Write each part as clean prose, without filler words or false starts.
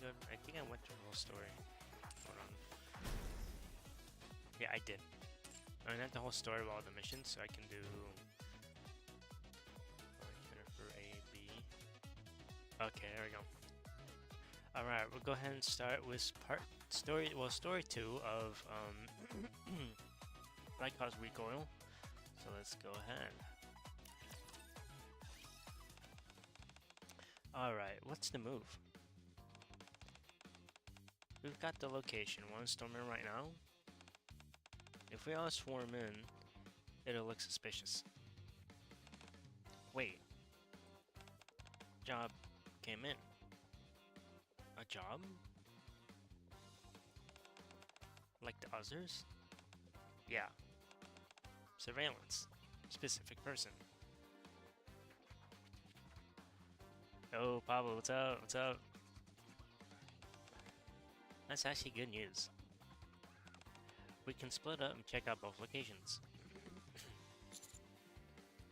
go? I think I went through the whole story. Hold on. Yeah, I did. I mean, not the whole story of all the missions, so I can do Jennifer A, B. Okay, there we go. Alright, we'll go ahead and start with story 2 of NIKKE Lie Cause Recoil. So let's go ahead. Alright, what's the move? We've got the location. One storming right now. If we all swarm in, it'll look suspicious. Wait. Job came in. A job? Like the others? Yeah. Surveillance. Specific person. Oh, Pablo, what's up? What's up? That's actually good news. We can split up and check out both locations.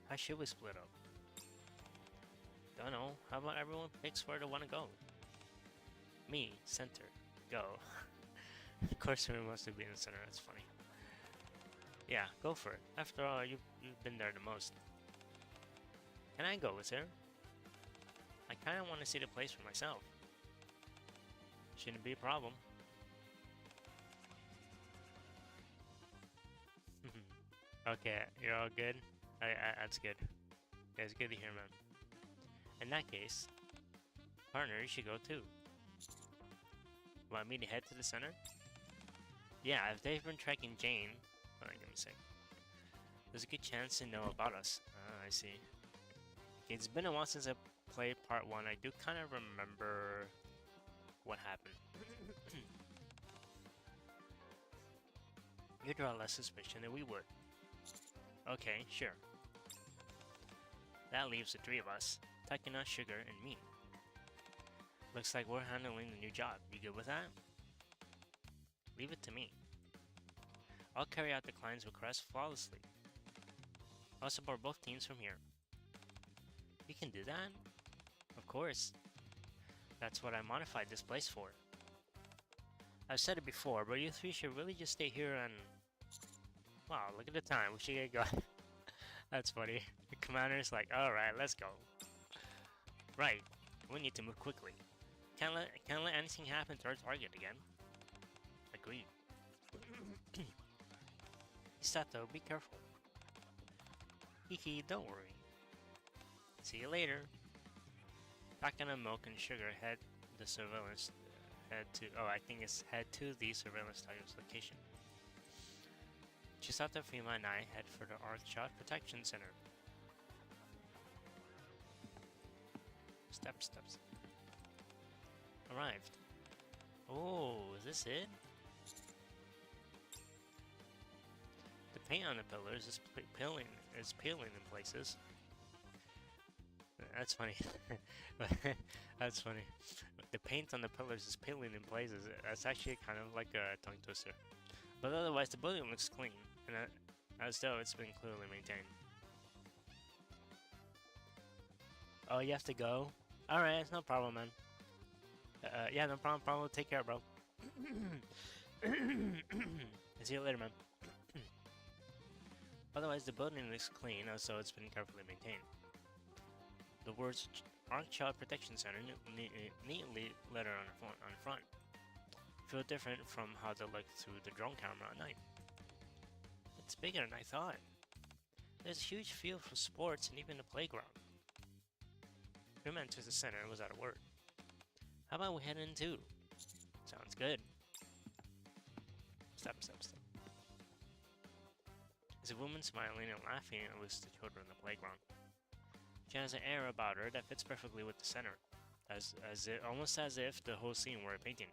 How should we split up? Don't know. How about everyone picks where they want to go? Me, center. Go. Of course, we must be in the center. That's funny. Yeah, go for it. After all, you've been there the most. Can I go with her? I kind of want to see the place for myself. Shouldn't be a problem. Okay, you're all good? That's good. That's good to hear, man. In that case, partner, you should go too. Want me to head to the center? Yeah, if they've been tracking Jane... Alright, let me see. There's a good chance to know about us. Ah, I see. Okay, it's been a while since I played part 1. I do kind of remember what happened. You draw less suspicion than we would. Okay, sure. That leaves the 3 of us. Takina, Sugar, and me. Looks like we're handling the new job. You good with that? Leave it to me. I'll carry out the client's request flawlessly. I'll support both teams from here. You can do that? Of course. That's what I modified this place for. I've said it before, but you 3 should really just stay here and... Wow, look at the time. We should get going. That's funny. The commander's like, alright, let's go. Right. We need to move quickly. Can't let anything happen to our target again. Agreed. Sato, be careful. Hee, don't worry. See you later. Takana, Milk, and Sugar head to the surveillance target's location. Chisato, Fima, and I head for the Arc-Shot Protection Center. Steps. Arrived. Oh, is this it? The paint on the pillars is peeling in places. That's funny. That's funny. The paint on the pillars is peeling in places. That's actually kind of like a tongue twister. But otherwise, the building looks clean, and as though it's been clearly maintained. Oh, you have to go? Alright, it's no problem, man. Yeah, no problem. Take care, bro. See you later, man. Otherwise, the building looks clean, as though it's been carefully maintained. The words Arc-Child Protection Center neatly lettered on the front. Feel different from how they look through the drone camera at night. It's bigger than I thought. There's a huge field for sports and even a playground. Grim enters the center and was out of word. How about we head in too? Sounds good. Step. There's a woman smiling and laughing with the children in the playground. She has an air about her that fits perfectly with the center, almost as if the whole scene were a painting.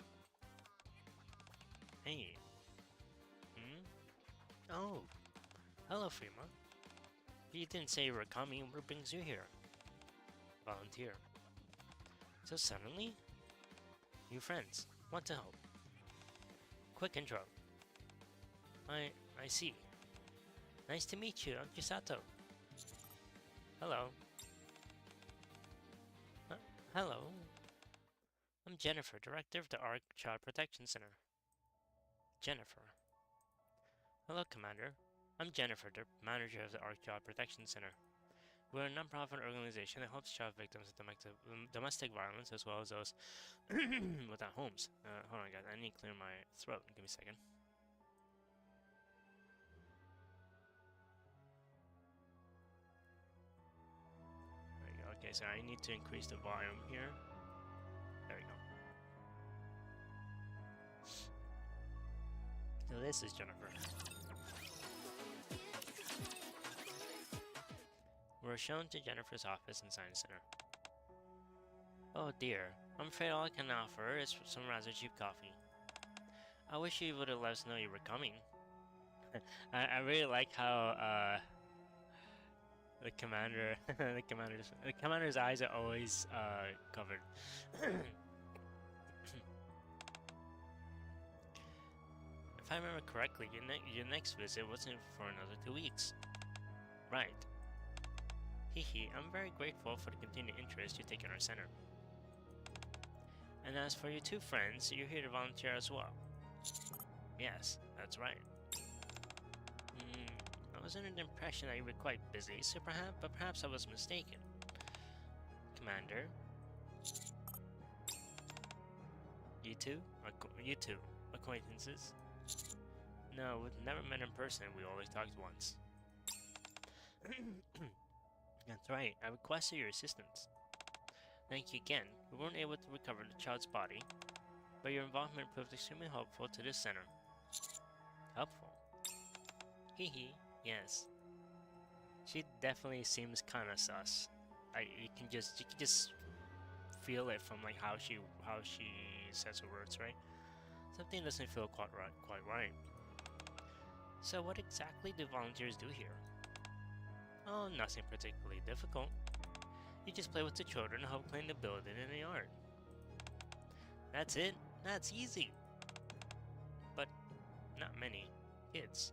Hey. Oh. Hello, Frima. You didn't say you were coming. What brings you here? Volunteer. So suddenly? New friends. Want to help. Quick intro. I see. Nice to meet you. I'm Chisato. Hello. Hello. I'm Jennifer, Director of the ARC Child Protection Center. Jennifer. Hello, Commander. I'm Jennifer, the manager of the ARC Child Protection Center. We're a non-profit organization that helps child victims of domestic violence as well as those without homes. Hold on, guys. I need to clear my throat. Give me a second. There we go. Okay, so I need to increase the volume here. There we go. So this is Jennifer. We're shown to Jennifer's office and Science Center. Oh dear, I'm afraid all I can offer is some rather cheap coffee. I wish you would have let us know you were coming. I really like how the commander's eyes are always covered. If I remember correctly, your next visit wasn't for another 2 weeks. Right. Hehe, I'm very grateful for the continued interest you take in our center. And as for your two friends, you're here to volunteer as well. Yes, that's right. I was under the impression that you were quite busy, so perhaps I was mistaken. Commander? You two? Acquaintances? No, we've never met in person, we always talked once. That's right, I requested your assistance. Thank you again. We weren't able to recover the child's body, but your involvement proved extremely helpful to this center. Helpful? Hehe, yes. She definitely seems kinda sus. You can just feel it from like how she says her words, right? Something doesn't feel quite right. So what exactly do volunteers do here? Oh, nothing particularly difficult. You just play with the children and help clean the building and the yard. That's it? That's easy. But not many kids.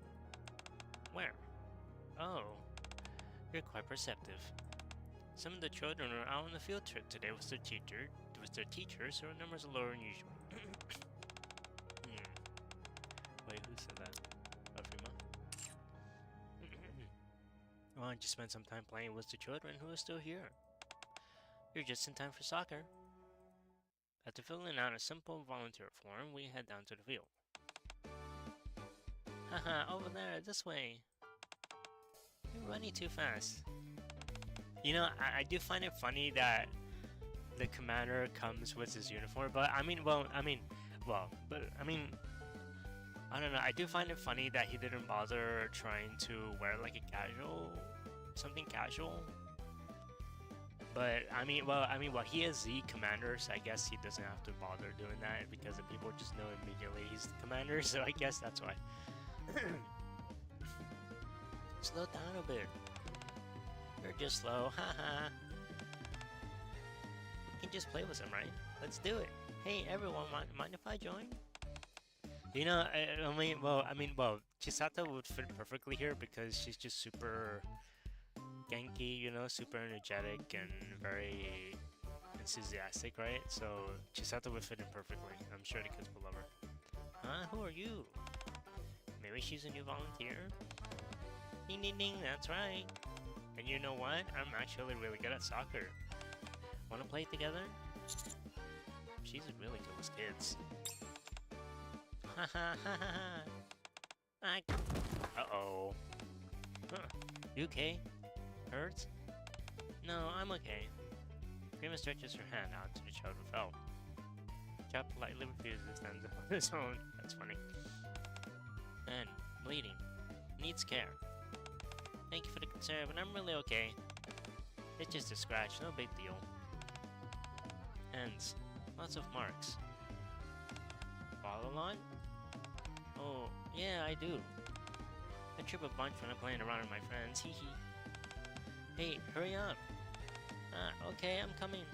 Where? Oh, you're quite perceptive. Some of the children are out on the field trip today with their teachers, so our numbers are lower than usual. Wait, who said that? Afrima? Why don't you spend some time playing with the children who are still here? You're just in time for soccer. After filling out a simple volunteer form, we head down to the field. Haha, over there, this way. You're running too fast. You know, I do find it funny that the commander comes with his uniform, but I don't know. I do find it funny that he didn't bother trying to wear like a something casual. But he is the commander, so I guess he doesn't have to bother doing that because the people just know immediately he's the commander. So I guess that's why. Slow down a bit. You're just slow, haha. We can just play with him, right? Let's do it. Hey, everyone, mind if I join? You know, Chisato would fit perfectly here because she's just super Genki, you know, super energetic and very enthusiastic, right? So Chisato would fit in perfectly. I'm sure the kids will love her. Huh? Who are you? Maybe she's a new volunteer? Ding ding ding, that's right. And you know what? I'm actually really good at soccer. Wanna play together? She's really good with kids. Ha ha ha ha ha. Uh-oh. Huh. You okay? Hurt? No, I'm okay. Prima stretches her hand out to the child who fell. The child politely refuses to stand up on his own. That's funny. And bleeding. Needs care. Thank you for the concern, but I'm really okay. It's just a scratch, no big deal. Ends. Lots of marks. Follow along? Oh, yeah, I do. I trip a bunch when I'm playing around with my friends, hee hee. Hey, hurry up! Okay, I'm coming.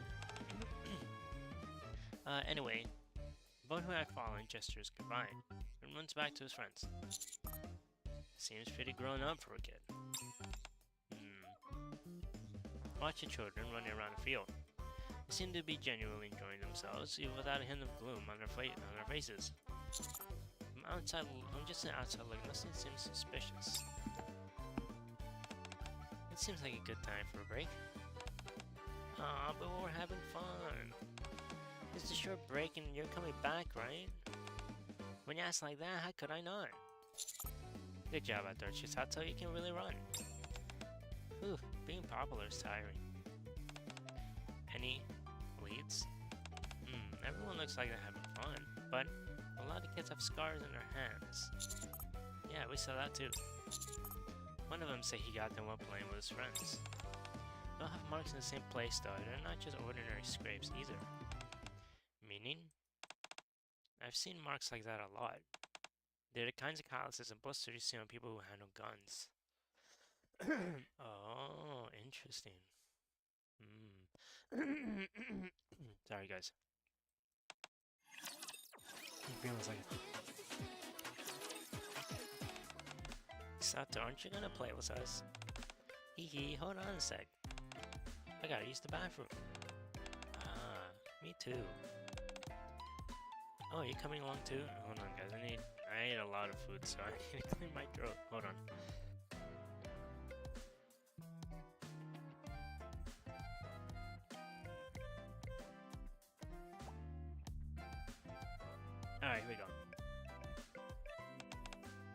Anyway, the boy who had fallen gestures goodbye and runs back to his friends. Seems pretty grown up for a kid. Watch the children running around the field. They seem to be genuinely enjoying themselves, even without a hint of gloom on their faces. From just an outside look, nothing seems suspicious. It seems like a good time for a break. Aw, but we're having fun. It's a short break and you're coming back, right? When you ask like that, how could I not? Good job out there, Chisato. You can really run. Whew, being popular is tiring. Any leads? Everyone looks like they're having fun, but a lot of kids have scars on their hands. Yeah, we saw that too. One of them said he got them while playing with his friends. They'll have marks in the same place though, they're not just ordinary scrapes either. Meaning? I've seen marks like that a lot. They're the kinds of calluses and blisters you see on people who handle guns. Oh, interesting. Sorry guys. Sato, aren't you gonna play with us? Hee, hold on a sec. I gotta use the bathroom. Ah, me too. Oh, you coming along too? Hold on guys, I ate a lot of food, so I need to clean my throat. Hold on. Alright, here we go.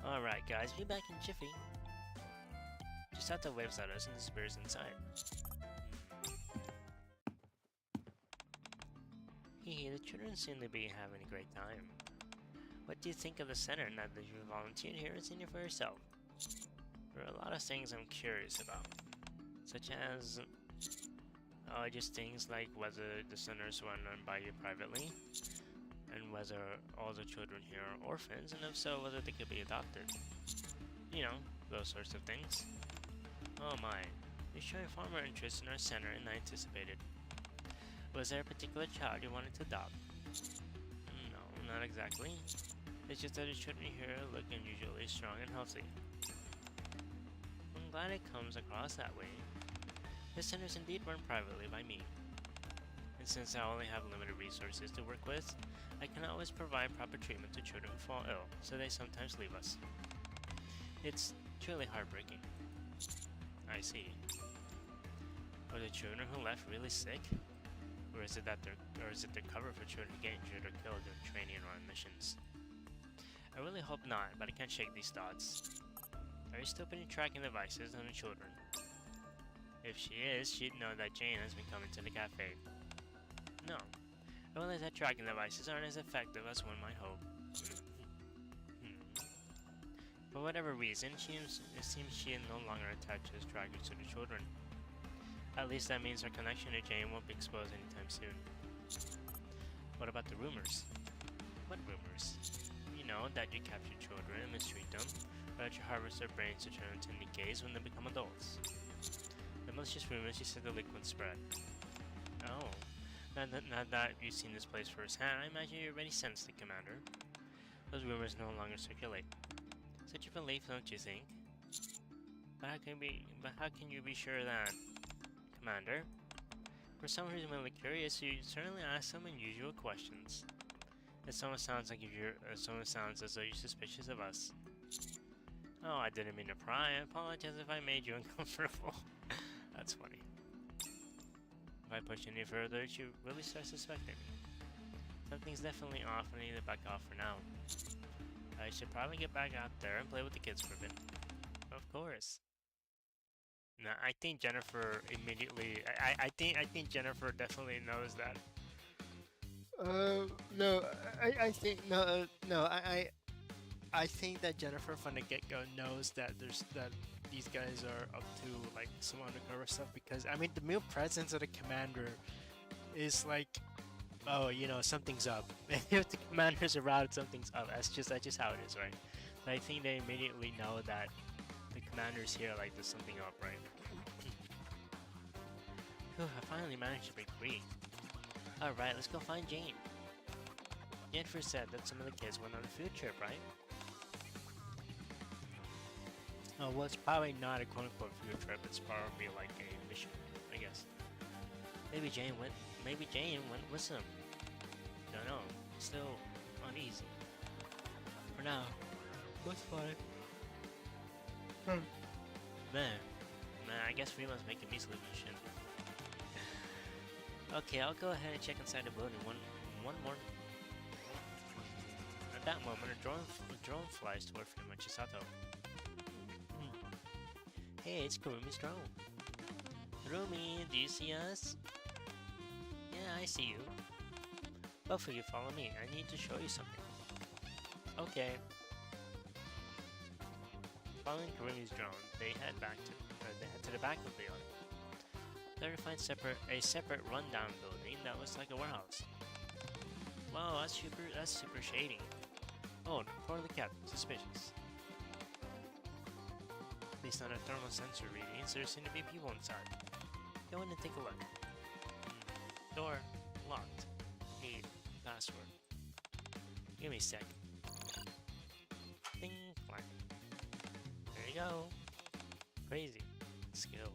Alright guys, be back in jiffy. Chisato waves at us and disappears inside. Hee, the children seem to be having a great time. What do you think of the center now that you've volunteered here and seen it for yourself? There are a lot of things I'm curious about, such as just things like whether the center is run by you privately, and whether all the children here are orphans, and if so, whether they could be adopted. You know, those sorts of things. Oh my, you're showing far more interest in our center than I anticipated. Was there a particular child you wanted to adopt? No, not exactly. It's just that the children here look unusually strong and healthy. I'm glad it comes across that way. The center is indeed run privately by me. And since I only have limited resources to work with, I cannot always provide proper treatment to children who fall ill, so they sometimes leave us. It's truly heartbreaking. I see. Are the children who left really sick? Or is it their cover for children who get injured or killed during training or on missions? I really hope not, but I can't shake these thoughts. Are you still putting tracking devices on the children? If she is, she'd know that Jane has been coming to the cafe. No. I realize that tracking devices aren't as effective as one might hope. For whatever reason, it seems she no longer attaches trackers to the children. At least that means our connection to Jane won't be exposed anytime soon. What about the rumors? What rumors? You know, that you capture children and mistreat them, or that you harvest their brains to turn them into Nikkes when they become adults. The malicious rumors you said the leak would spread. Oh. Now that you've seen this place firsthand, I imagine you already sensed it, Commander. Those rumors no longer circulate. Such a relief, don't you think? But how can you be sure that... Commander? For someone who's really curious, you certainly ask some unusual questions. If someone sounds as though you're suspicious of us. Oh, I didn't mean to pry. I apologize if I made you uncomfortable. That's funny. If I push any further, you really start suspecting me. Something's definitely off and I need to back off for now. I should probably get back out there and play with the kids for a bit. Of course. No, I think Jennifer immediately. I think Jennifer definitely knows that. No, I think no. I think that Jennifer from the get-go knows that these guys are up to like some undercover stuff, because I mean the mere presence of the commander is like, oh, you know, something's up. If the commander's around, something's up. That's just how it is, right? But I think they immediately know that the commander's here, like there's something up, right? Whew, I finally managed to break free. Alright, let's go find Jane. Jennifer said that some of the kids went on a field trip, right? Oh, well, it's probably not a quote-unquote field trip, it's probably like a mission, I guess. Maybe Jane went maybe Jane went with him. Don't know. Still uneasy. For now, that's fine. Man, I guess Freeman's making me sleep and shit. Okay, I'll go ahead and check inside the building one more. At that moment, a drone flies toward Freeman Chisato. Hey, it's Kurumi's drone. Kurumi, do you see us? Yeah, I see you. Both of you follow me. I need to show you something. Okay. Following Kurumi's drone, they head to the back of the yard. There to find a separate rundown building that looks like a warehouse. Wow, that's super shady. Oh, poorly kept, suspicious. Based on our thermal sensor readings, there seem to be people inside. Go in and take a look. Door locked. Need password. Give me a sec. Ding clang. There you go. Crazy. Skill.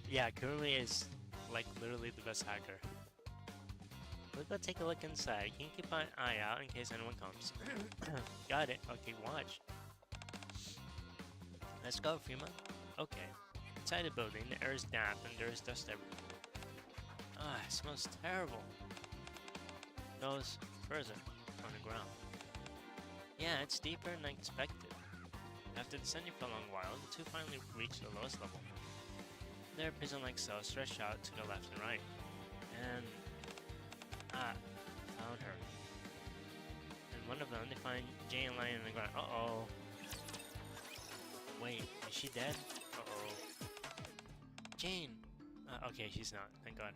Yeah, Kurumi is like literally the best hacker. We'll go take a look inside. You can keep an eye out in case anyone comes. Got it. Okay, watch. Let's go, Freeman. Okay. Inside the building, the air is damp and there is dust everywhere. Ah, it smells terrible. Goes further on the ground. Yeah, it's deeper than I expected. After descending for a long while, the two finally reached the lowest level. Their prison-like cells stretched out to the left and right. And found her. And one of them, they find Jane lying on the ground. Uh-oh. Wait, is she dead? Uh-oh. Jane! Okay, she's not. Thank God.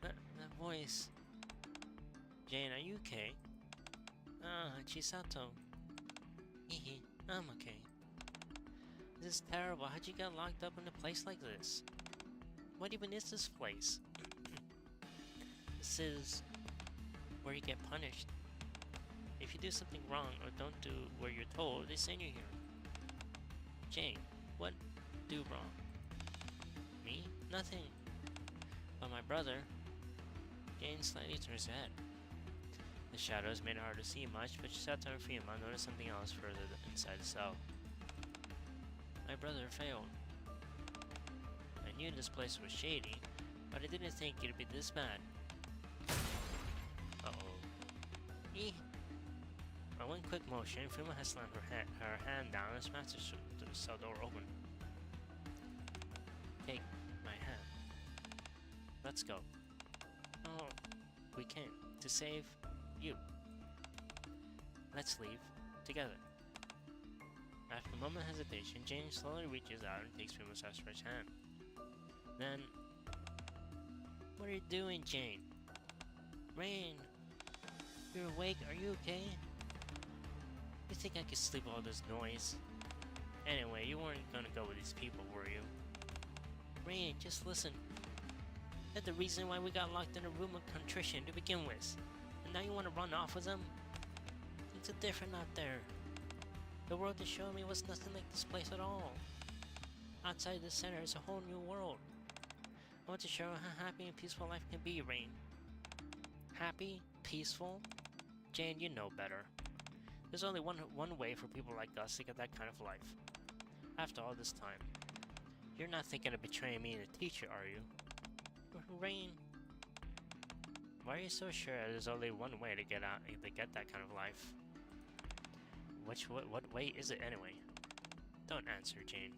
That voice. Jane, are you okay? Chisato. Hehe, I'm okay. This is terrible. How'd you get locked up in a place like this? What even is this place? This is where you get punished. If you do something wrong or don't do what you're told, they send you here. Jane, what do wrong? Me? Nothing. But my brother. Jane slightly turns her head. The shadows made it hard to see much, but Chisato and Freeman noticed something else further inside the cell. My brother failed. I knew this place was shady, but I didn't think it'd be this bad. Uh-oh. By one quick motion, Freeman has slammed her hand down and smashed the cell door open. Take my hand. Let's go. Oh, we can't. To save you. Let's leave together. After a moment of hesitation, Jane slowly reaches out and takes Freeman's outstretched hand. Then, what are you doing, Jane? Rain, you're awake. Are you okay? You think I could sleep with all this noise? Anyway, you weren't gonna go with these people, were you? Rain, just listen. That's the reason why we got locked in a room of contrition to begin with. And now you want to run off with them? It's different out there. The world you showed me was nothing like this place at all. Outside the center is a whole new world. I want to show you how happy and peaceful life can be, Rain. Happy? Peaceful? Jane, you know better. There's only one way for people like us to get that kind of life. After all this time. You're not thinking of betraying me and the teacher, are you? Rain. Why are you so sure there's only one way to get that kind of life? What way is it anyway? Don't answer, Jane.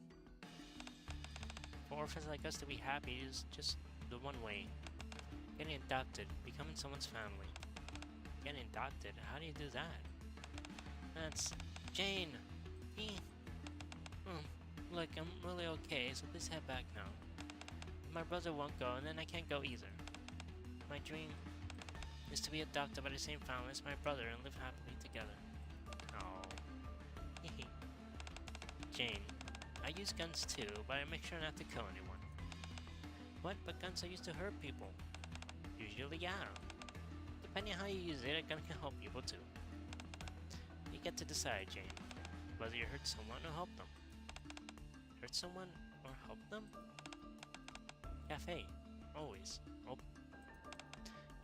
For orphans like us to be happy is just the one way. Getting adopted, becoming someone's family. Getting adopted, how do you do that? That's... Jane! Look, I'm really okay, so please head back now. My brother won't go, and then I can't go either. My dream is to be adopted by the same family as my brother and live happily together. Oh. Jane, I use guns too, but I make sure not to kill anyone. What? But guns are used to hurt people. Usually, yeah. Depending on how you use it, a gun can help people too. You get to decide, Jane, whether you hurt someone or help them. Hurt someone or help them? Cafe. Always.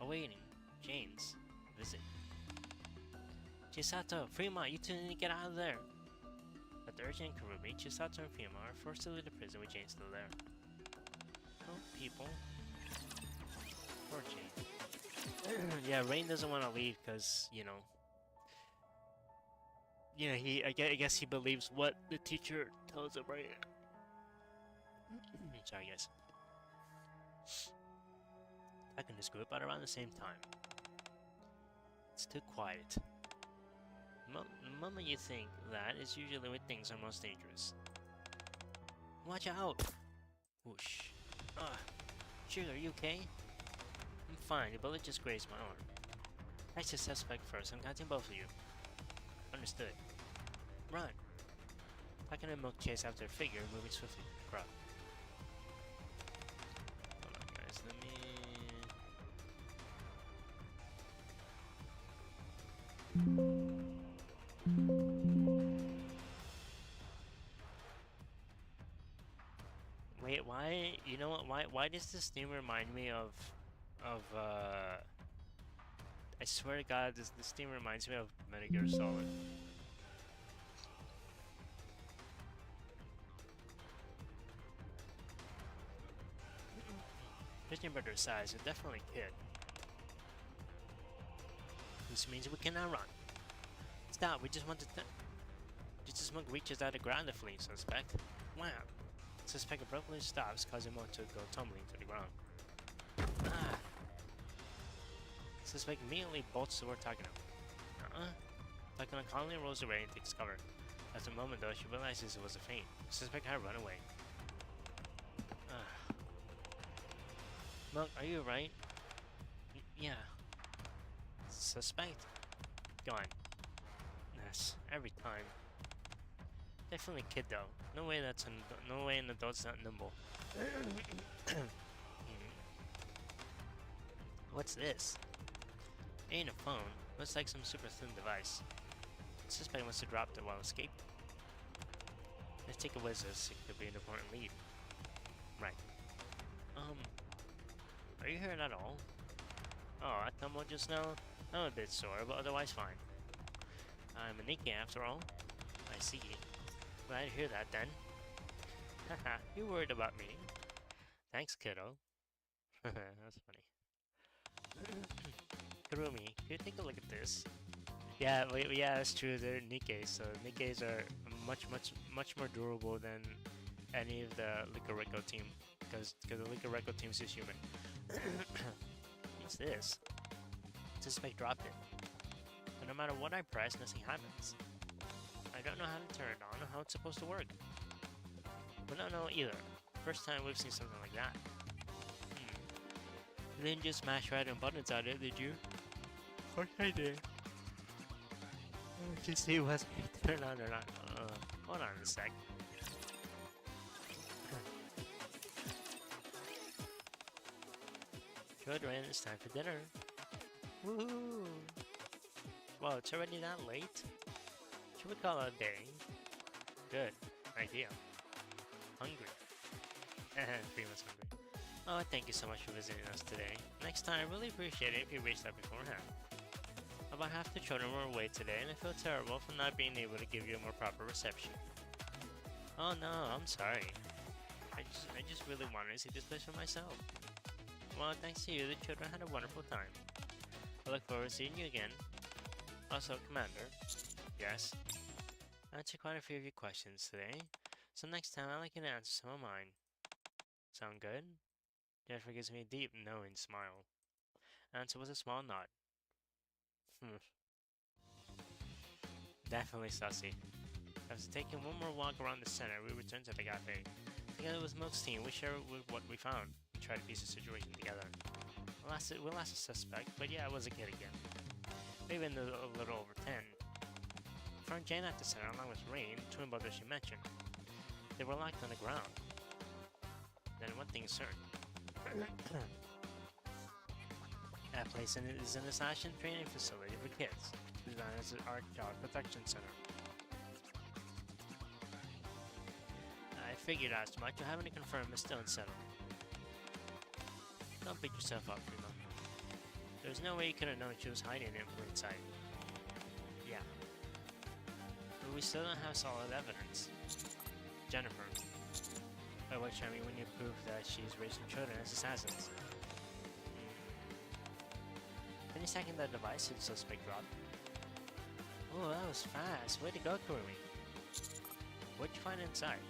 Awaiting. Jane's. Visit. Chisato, Fremont, you two need to get out of there. At the urgent Karubi, Chisato and Fremont are forced to leave the prison with Jane still there. Oh, people. Poor Jane. Yeah, Rain doesn't want to leave because, you know, I guess he believes what the teacher tells him, right? Sorry, guys. I can just group out around the same time. It's too quiet. The moment you think that is usually when things are most dangerous. Watch out! Whoosh. Sugar, are you okay? I'm fine, the bullet just grazed my arm. Catch the suspect first, I'm catching both of you. Understood. Run! Taking a milk chase after a figure, moving swiftly through the crowd. Hold on, guys, let me... Wait, why? You know what? Why does this name remind me of I swear to God, this theme reminds me of Metal Gear Solid. Judging by their size, they're definitely a kid. This means we cannot run. Stop, we just want to just as Monk reaches out the ground to flee, suspect. Wham! Suspect abruptly stops, causing Monk to go tumbling to the ground. Ah! Suspect immediately bolts toward Takano. Takano calmly rolls away and takes cover. After a moment though, she realizes it was a feint. Suspect had run away. Monk, are you alright? Yeah. Suspect? Gone. Yes, every time. Definitely a kid though. No way an adult's that nimble. What's this? Ain't a phone. Looks like some super thin device. Suspect wants to drop it while escaping. Let's take a whiz as it could be an important lead. Right. Are you here at all? Oh, I tumbled just now? I'm a bit sore, but otherwise fine. I'm a NIKKE after all. I see. Glad to hear that then. Haha, you worried about me? Thanks, kiddo. That's funny. Kurumi, can you take a look at this? Yeah, yeah, that's true. They're NIKKE, so NIKKEs are much more durable than any of the NIKKE Recoil team, because the NIKKE Recoil team is just human. What's this? Suspect dropped it. But no matter what I press, nothing happens. I don't know how to turn it on or how it's supposed to work. We don't know either. First time we've seen something like that. You didn't just smash random buttons out it, did you? Of course I did. Just see what's turned on or not. Hold on a sec. Children, it's time for dinner. Woohoo! Wow, it's already that late? Should we call it a day? Good idea. Hungry. Prima's hungry. Oh, thank you so much for visiting us today. Next time, I really appreciate it if you reached out beforehand. About half the children were away today, and I feel terrible for not being able to give you a more proper reception. Oh no, I'm sorry. I just really wanted to see this place for myself. Well, thanks to you, the children had a wonderful time. I look forward to seeing you again. Also, Commander. Yes? I answered quite a few of your questions today, so next time I'd like you to answer some of mine. Sound good? Jennifer gives me a deep, knowing smile. Answer was a small nod. Definitely sussy. After taking one more walk around the center, we returned to the cafe. Together with Milk's team, we shared what we found. We tried to piece the situation together. We lost a suspect, but yeah, it was a kid again. Maybe a little over 10. We found Jane at the center along with Rain, the twin brothers she mentioned. They were locked on the ground. Then one thing is certain. That place is an assassin training facility for kids, designed as our child protection center. I figured as much, but having to confirm is still unsettled. Don't beat yourself up, Prima. There's no way you could have known she was hiding in plain sight. Yeah. But we still don't have solid evidence. Jennifer. By which I mean when you prove that she's raising children as assassins. Finished hacking the device, the suspect dropped. Oh, that was fast. Way to go, Kurumi. What'd you find inside?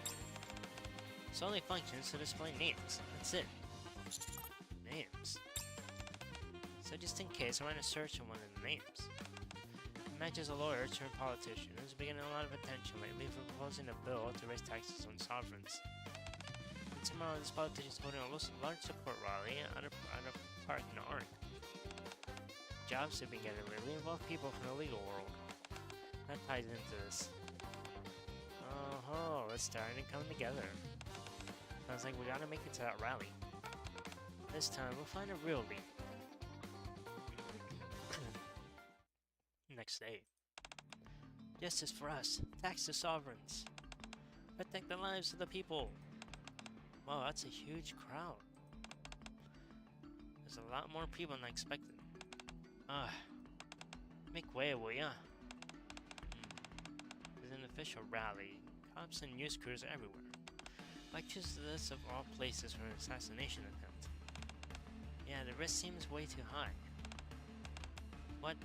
Its only functions to display names. That's it. Names. So just in case, I ran a search on one of the names. It matches a lawyer turned politician who's been getting a lot of attention lately for proposing a bill to raise taxes on sovereigns. And tomorrow, this politician is holding a large support rally at a park in Ark. Jobs have been getting lately involve people from the legal world. That ties into this. Oh, it's starting to come together. Sounds like we gotta make it to that rally. This time, we'll find a real lead. Next day. Justice for us. Tax the sovereigns. Protect the lives of the people. Wow, that's a huge crowd. There's a lot more people than I expected. Make way, will ya? There's an official rally. Cops and news crews everywhere. Why choose this of all places for an assassination attempt? Yeah, the risk seems way too high. What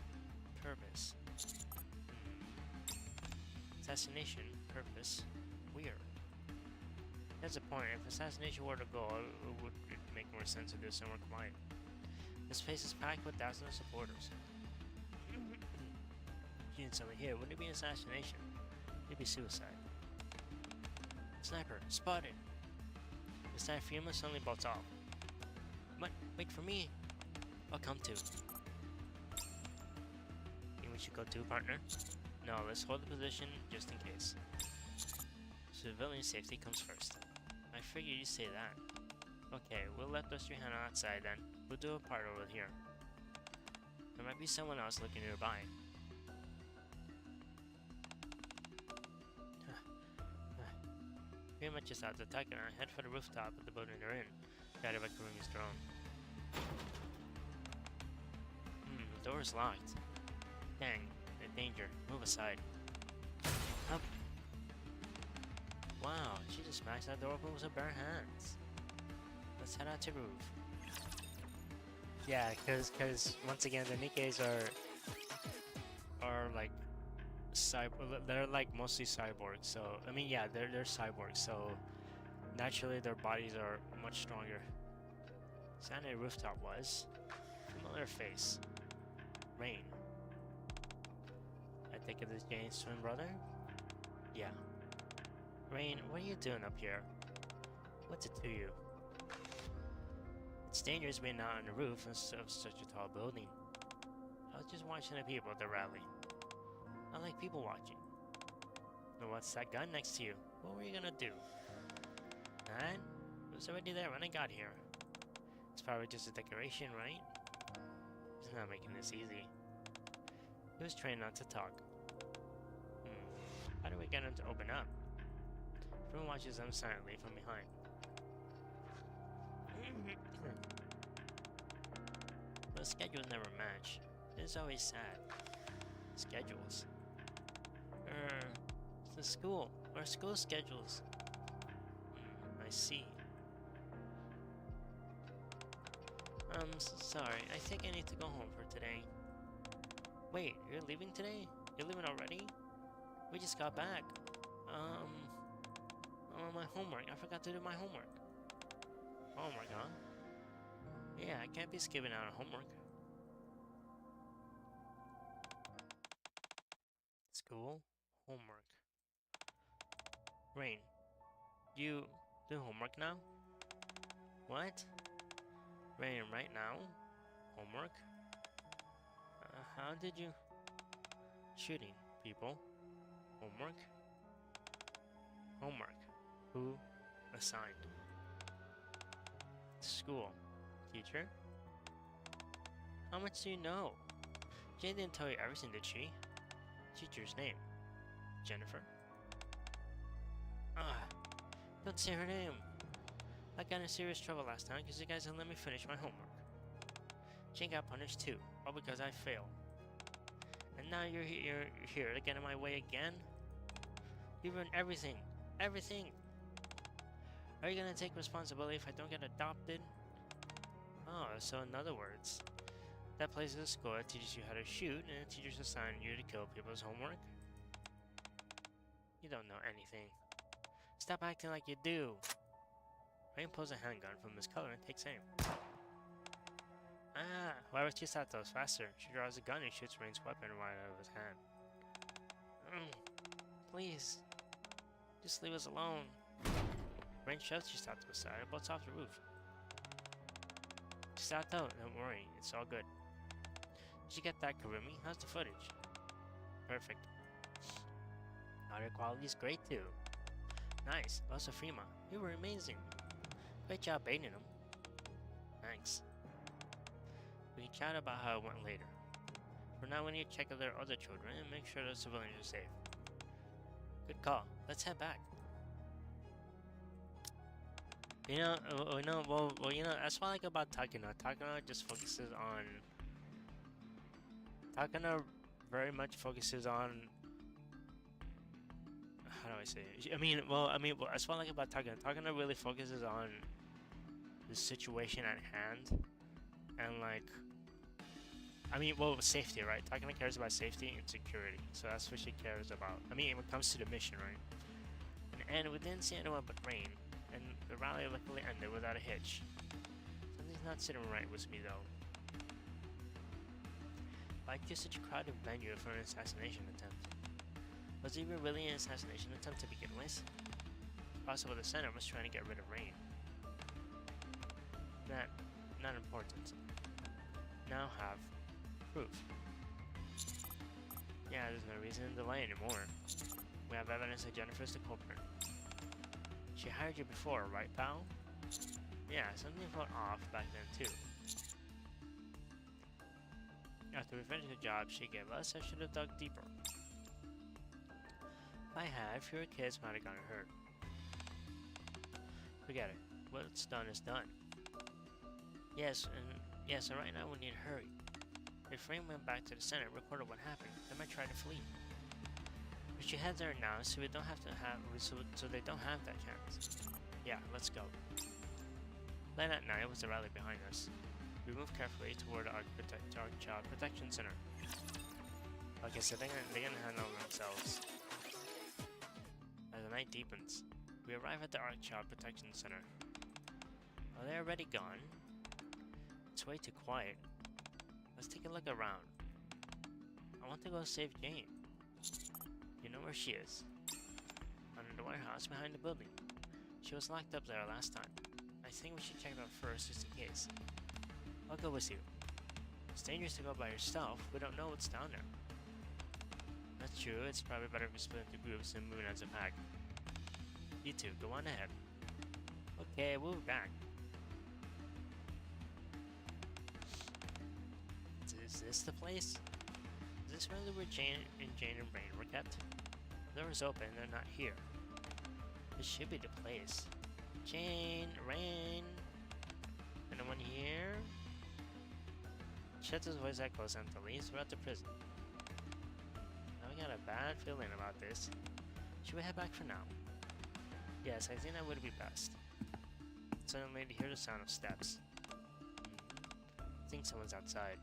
purpose? Assassination purpose? Weird. That's a point. If assassination were to go, it would make more sense to do somewhere quiet. This place is packed with thousands of supporters. Shooting someone here wouldn't be assassination. It'd be suicide. Sniper, spotted! This time Fiamma suddenly bolts off. What? Wait for me! I'll come too. Think we should go too, partner? No, let's hold the position just in case. Civilian safety comes first. I figured you'd say that. Okay, we'll let those three hang outside then. We'll do a part over here. There might be someone else looking nearby. Pretty much just out to attack and I head for the rooftop of the building they're in, guided by Kurumi's drone. The door is locked. Dang, in danger. Move aside. Up. Wow, she just smashed that door open with her bare hands. Let's head out to the roof. Yeah, cause once again the Nikkes are like they're like mostly cyborgs. So I mean, yeah, they're cyborgs. So naturally their bodies are much stronger. Sandy rooftop was familiar face. Rain. I think it is Jane's twin brother. Yeah. Rain, what are you doing up here? What's it to you? It's dangerous being out on the roof of such a tall building. I was just watching the people at the rally. I like people watching. But what's that gun next to you? What were you gonna do? That? It was already there when I got here. It's probably just a decoration, right? He's not making this easy. He was trying not to talk. How do we get him to open up? Everyone watches them silently from behind. The schedules never match. It's always sad. Schedules. It's the school. Our school schedules. I see. I'm sorry. I think I need to go home for today. Wait, you're leaving today? You're leaving already? We just got back. My homework. I forgot to do my homework. Homework, huh? Yeah, I can't be skipping out on homework. School, homework. Rain, you do homework now? What? Rain, right now? Homework? How did you... Shooting people. Homework? Homework. Who assigned? School. Teacher? How much do you know? Jane didn't tell you everything, did she? Teacher's name. Jennifer? Don't say her name. I got in serious trouble last time because you guys didn't let me finish my homework. Jane got punished too, all because I failed. And now you're here to get in my way again? You ruined everything. Everything! Are you gonna take responsibility if I don't get adopted? Oh, so in other words, that place is a school that teaches you how to shoot and the teachers assign you to kill people's homework? You don't know anything. Stop acting like you do! Rain pulls a handgun from his collar and takes aim. Ah, whoever Chisato is faster. She draws a gun and shoots Rain's weapon right out of his hand. Please, just leave us alone. Rain shoves Chisato aside and bolts off the roof. Chisato, don't worry, it's all good. Did you get that, Kurumi? How's the footage? Perfect. Audio quality is great too. Nice. Also, Frima, you were amazing. Great job baiting him. Thanks. We can chat about how it went later. For now, we need to check on their other children and make sure the civilians are safe. Good call. Let's head back. That's what I like about Takano. Takano just focuses on... Takano very much focuses on... How do I say it? That's what I like about Takano. Takano really focuses on the situation at hand. And safety, right? Takano cares about safety and security. So that's what she cares about. When it comes to the mission, right? And we didn't see anyone but Rain. And the rally luckily ended without a hitch. Something's not sitting right with me, though. Why choose such a crowded venue for an assassination attempt? Was it even really an assassination attempt to begin with? It's possible the Senate was trying to get rid of Rain. Not important. Now have proof. Yeah, there's no reason to delay anymore. We have evidence that Jennifer's the culprit. She hired you before, right, pal? Yeah, something felt off back then, too. After we finished the job she gave us, I should have dug deeper. If I had, fewer kids might have gotten hurt. Forget it. What's done is done. Yes, and right now we need to hurry. If Rain went back to the Senate and reported what happened, they might try to flee. We should head there now so they don't have that chance. Yeah, let's go. Late at night was the rally behind us. We moved carefully toward our Child Protection Center. Okay, so they're gonna handle themselves. As the night deepens, we arrive at the Arc Child Protection Center. Are they already gone? It's way too quiet. Let's take a look around. I want to go save Jane. You know where she is. Under the warehouse behind the building. She was locked up there last time. I think we should check it out first just in case. I'll go with you. It's dangerous to go by yourself. We don't know what's down there. That's true. It's probably better if we split into groups and move as a pack. You two, go on ahead. Okay, we'll be back. Is this the place? Is this really where Jane and Rain were kept? The door's open, they're not here. This should be the place. Jane, Rain. Anyone here? Chet's voice echoes emptily throughout the prison. Now we got a bad feeling about this. Should we head back for now? Yes, I think that would be best. Suddenly they hear the sound of steps. I think someone's outside.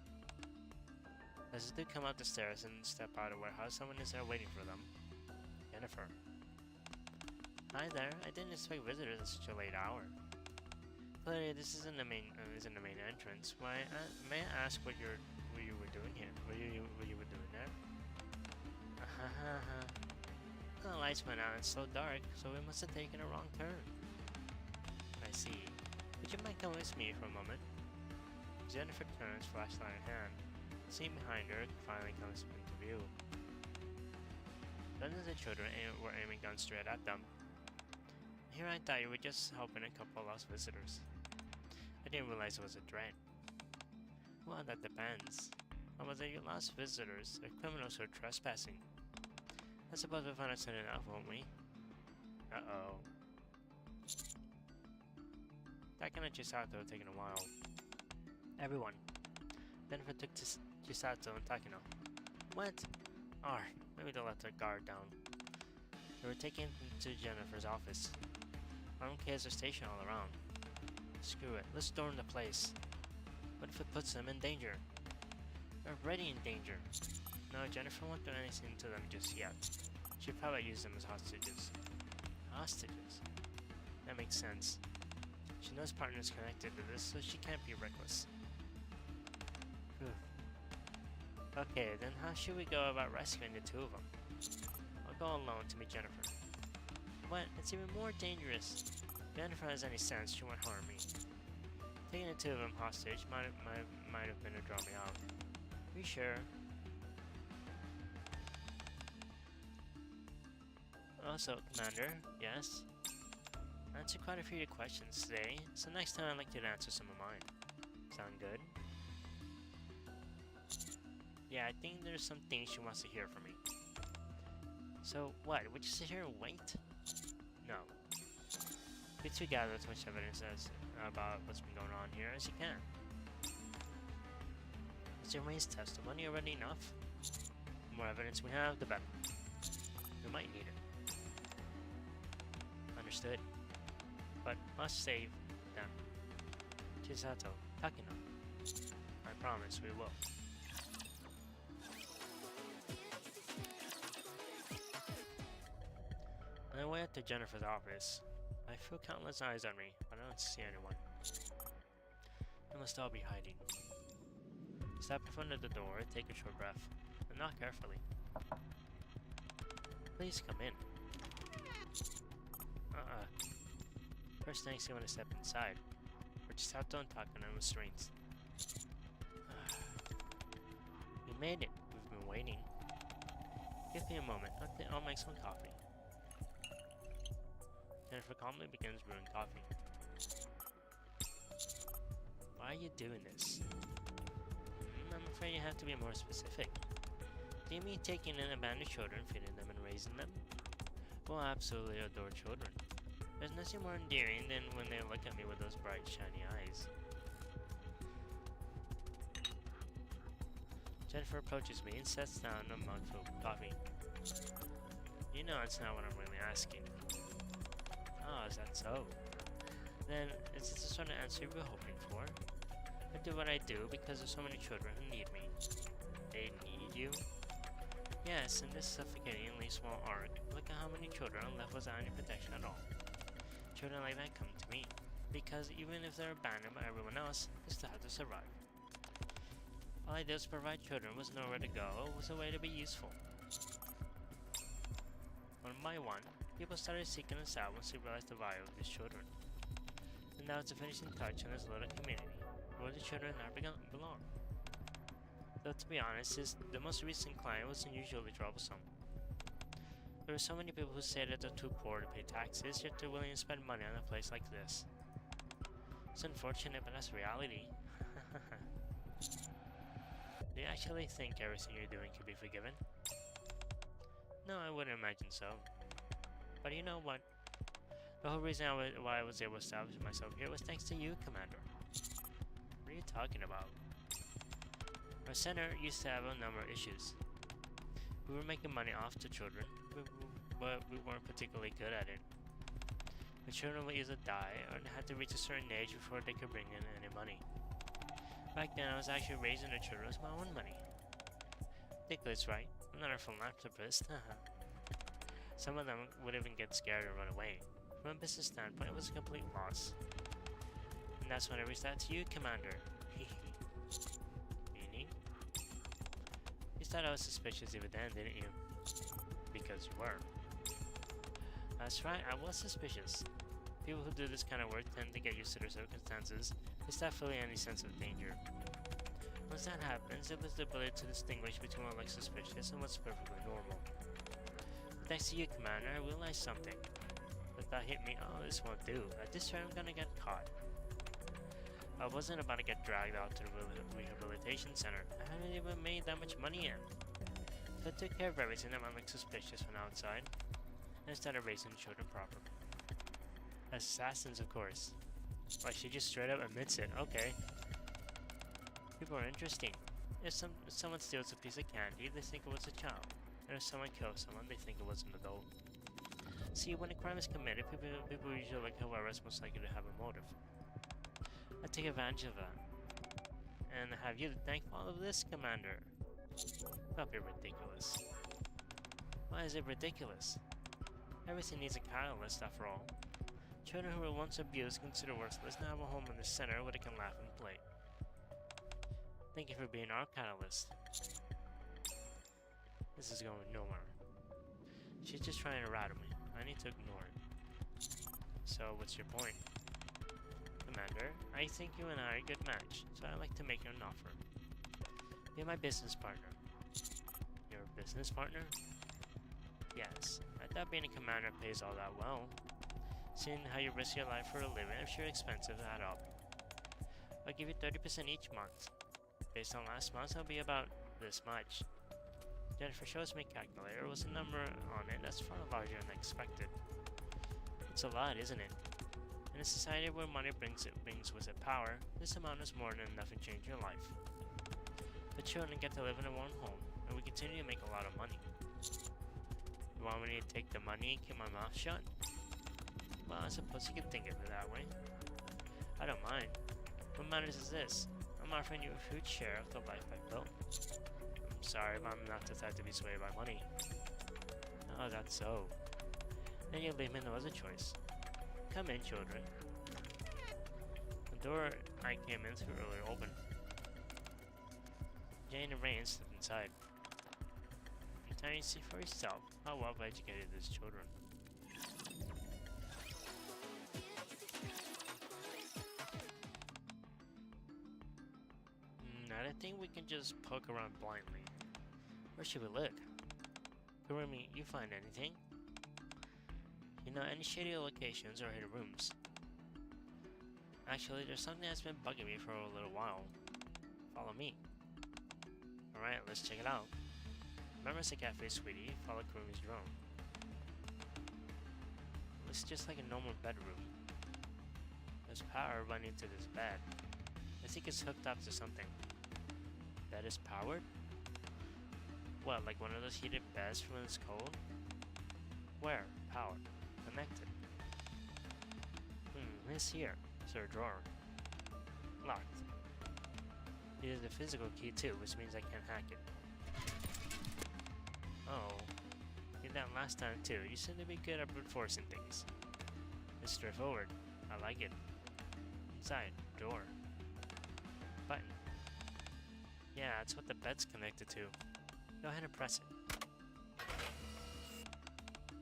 As they come out the stairs and step out of the warehouse, someone is there waiting for them. Jennifer. Hi there. I didn't expect visitors at such a late hour. Clearly, this isn't the main entrance. Why? May I ask what you were doing here? What you were doing there? The lights went out. It's so dark, so we must have taken a wrong turn. I see. Would you mind coming with me for a moment? Jennifer turns, flashlight in hand. Seeing behind her finally comes into view. Dozens of children were aiming guns straight at them. Here I thought you were just helping a couple of lost visitors. I didn't realize it was a threat. Well, that depends. Or was it you lost visitors or criminals who are trespassing? I suppose we'll find out soon enough, won't we? Uh-oh. Takina and Chisato taking a while. Everyone. Jennifer took Chisato and Takino. What? Maybe they let their guard down. They were taken to Jennifer's office. Armed kids are stationed all around. Screw it, let's storm the place. What if it puts them in danger? They're already in danger. No, Jennifer won't do anything to them just yet. She'd probably use them as hostages. Hostages? That makes sense. She knows partners connected to this, so she can't be reckless. Whew. Okay, then how should we go about rescuing the two of them? I'll go alone to meet Jennifer. What? It's even more dangerous. If Jennifer has any sense, she won't harm me. Taking the two of them hostage might have been to draw me out. Are you sure? Also, Commander, yes? I answered quite a few of your questions today, so next time I'd like you to answer some of mine. Sound good? Yeah, I think there's some things she wants to hear from me. So, what? Would you sit here and wait? No. Be to gather as much evidence about what's been going on here as you can. Is your main testimony already enough? The more evidence we have, the better. We might need it. Understood. But must save them. Chisato, Takino. I promise we will. On the way up to Jennifer's office, I feel countless eyes on me, but I don't see anyone. They must all be hiding. Stop in front of the door, take a short breath, and knock carefully. Please come in. First thing I see when I step inside, we're just out and talking on restraints. We made it. We've been waiting. Give me a moment. I'll make some coffee. Jennifer calmly begins brewing coffee. Why are you doing this? I'm afraid you have to be more specific. Do you mean taking in abandoned children, feeding them and raising them? Well, I absolutely adore children. There's nothing more endearing than when they look at me with those bright, shiny eyes. Jennifer approaches me and sets down a mug filled with coffee. You know it's not what I'm really asking. Oh, is that so? Then, is this the sort of answer you were hoping for? I do what I do because there's so many children who need me. They need you? Yes, in this suffocatingly small ark, look at how many children are left without any protection at all. Children like that come to me, because even if they're abandoned by everyone else, they still have to survive. All I did was provide children with nowhere to go, was a way to be useful. One by one, people started seeking us out once they realized the value of these children. And now it's a finishing touch on this little community, where the children now belong. Though to be honest, the most recent client was unusually troublesome. There are so many people who say that they're too poor to pay taxes, yet they're willing to spend money on a place like this. It's unfortunate, but that's reality. Do you actually think everything you're doing could be forgiven? No, I wouldn't imagine so. But you know what? The whole reason why I was able to establish myself here was thanks to you, Commander. What are you talking about? Our center used to have a number of issues. We were making money off the children, but we weren't particularly good at it. The children would either die or they had to reach a certain age before they could bring in any money. Back then, I was actually raising the children with my own money. Ridiculous, right? I'm not a philanthropist. Some of them would even get scared and run away. From a business standpoint, it was a complete loss. And that's when I reached out to you, Commander. Meaning? You thought I was suspicious even then, didn't you? Because you were. That's right, I was suspicious. People who do this kind of work tend to get used to their circumstances. They stop feeling any sense of danger. Once that happens, it was the ability to distinguish between what looks suspicious and what's perfectly normal. But thanks to you, Commander, I realized something. The thought hit me, oh, this won't do. At this rate, I'm gonna get caught. I wasn't about to get dragged out to the rehabilitation center. I hadn't even made that much money yet. So I took care of everything that might look suspicious from outside, and started raising the children properly. As assassins, of course. Like, she just straight up admits it. Okay. People are interesting. If someone steals a piece of candy, they think it was a child. And if someone kills someone, they think it was an adult. See, when a crime is committed, people usually look at whoever's most likely to have a motive. I take advantage of that. And have you thank all of this, Commander? Don't be ridiculous. Why is it ridiculous? Everything needs a catalyst, after all. Children who were once abused, considered worthless, now have a home in the center where they can laugh and play. Thank you for being our catalyst. This is going nowhere. She's just trying to rattle me. I need to ignore it. So, what's your point? Commander, I think you and I are a good match, so I'd like to make you an offer. Be my business partner. Your business partner? Yes. I thought being a commander pays all that well. Seeing how you risk your life for a living, I'm sure expensive to add up. I'll give you 30% each month. Based on last month, it'll be about this much. Jennifer shows me a calculator. It was a number on it that's far larger than expected. It's a lot, isn't it? In a society where money brings with it power, this amount is more than enough to change your life. The children get to live in a warm home, and we continue to make a lot of money. You want me to take the money and keep my mouth shut? Well, I suppose you could think of it that way. I don't mind. What matters is this. I'm offering you a huge share of the life I built. I'm sorry, but I'm not the type to be swayed by money. Oh, that's so. Then you leave me no other choice. Come in, children. The door I came in through earlier opened. Jane and Rain stepped inside. And now you see for yourself how well educated these children. I don't think we can just poke around blindly. Where should we look? Kurumi, you find anything? You know, any shady locations or hidden rooms? Actually, there's something that's been bugging me for a little while. Follow me. Alright, let's check it out. Remember the cafe, sweetie? Follow Kurumi's drone. Looks just like a normal bedroom. There's power running to this bed. I think it's hooked up to something. Bed is powered? What, like one of those heated beds from when it's cold? Where? Powered. Connected. It's here. Is there a drawer? Locked. It is a physical key too, which means I can't hack it. Oh. Did that last time too. You seem to be good at brute forcing things. It's straightforward. I like it. Inside. Door. Button. Yeah, that's what the bed's connected to. Go ahead and press it.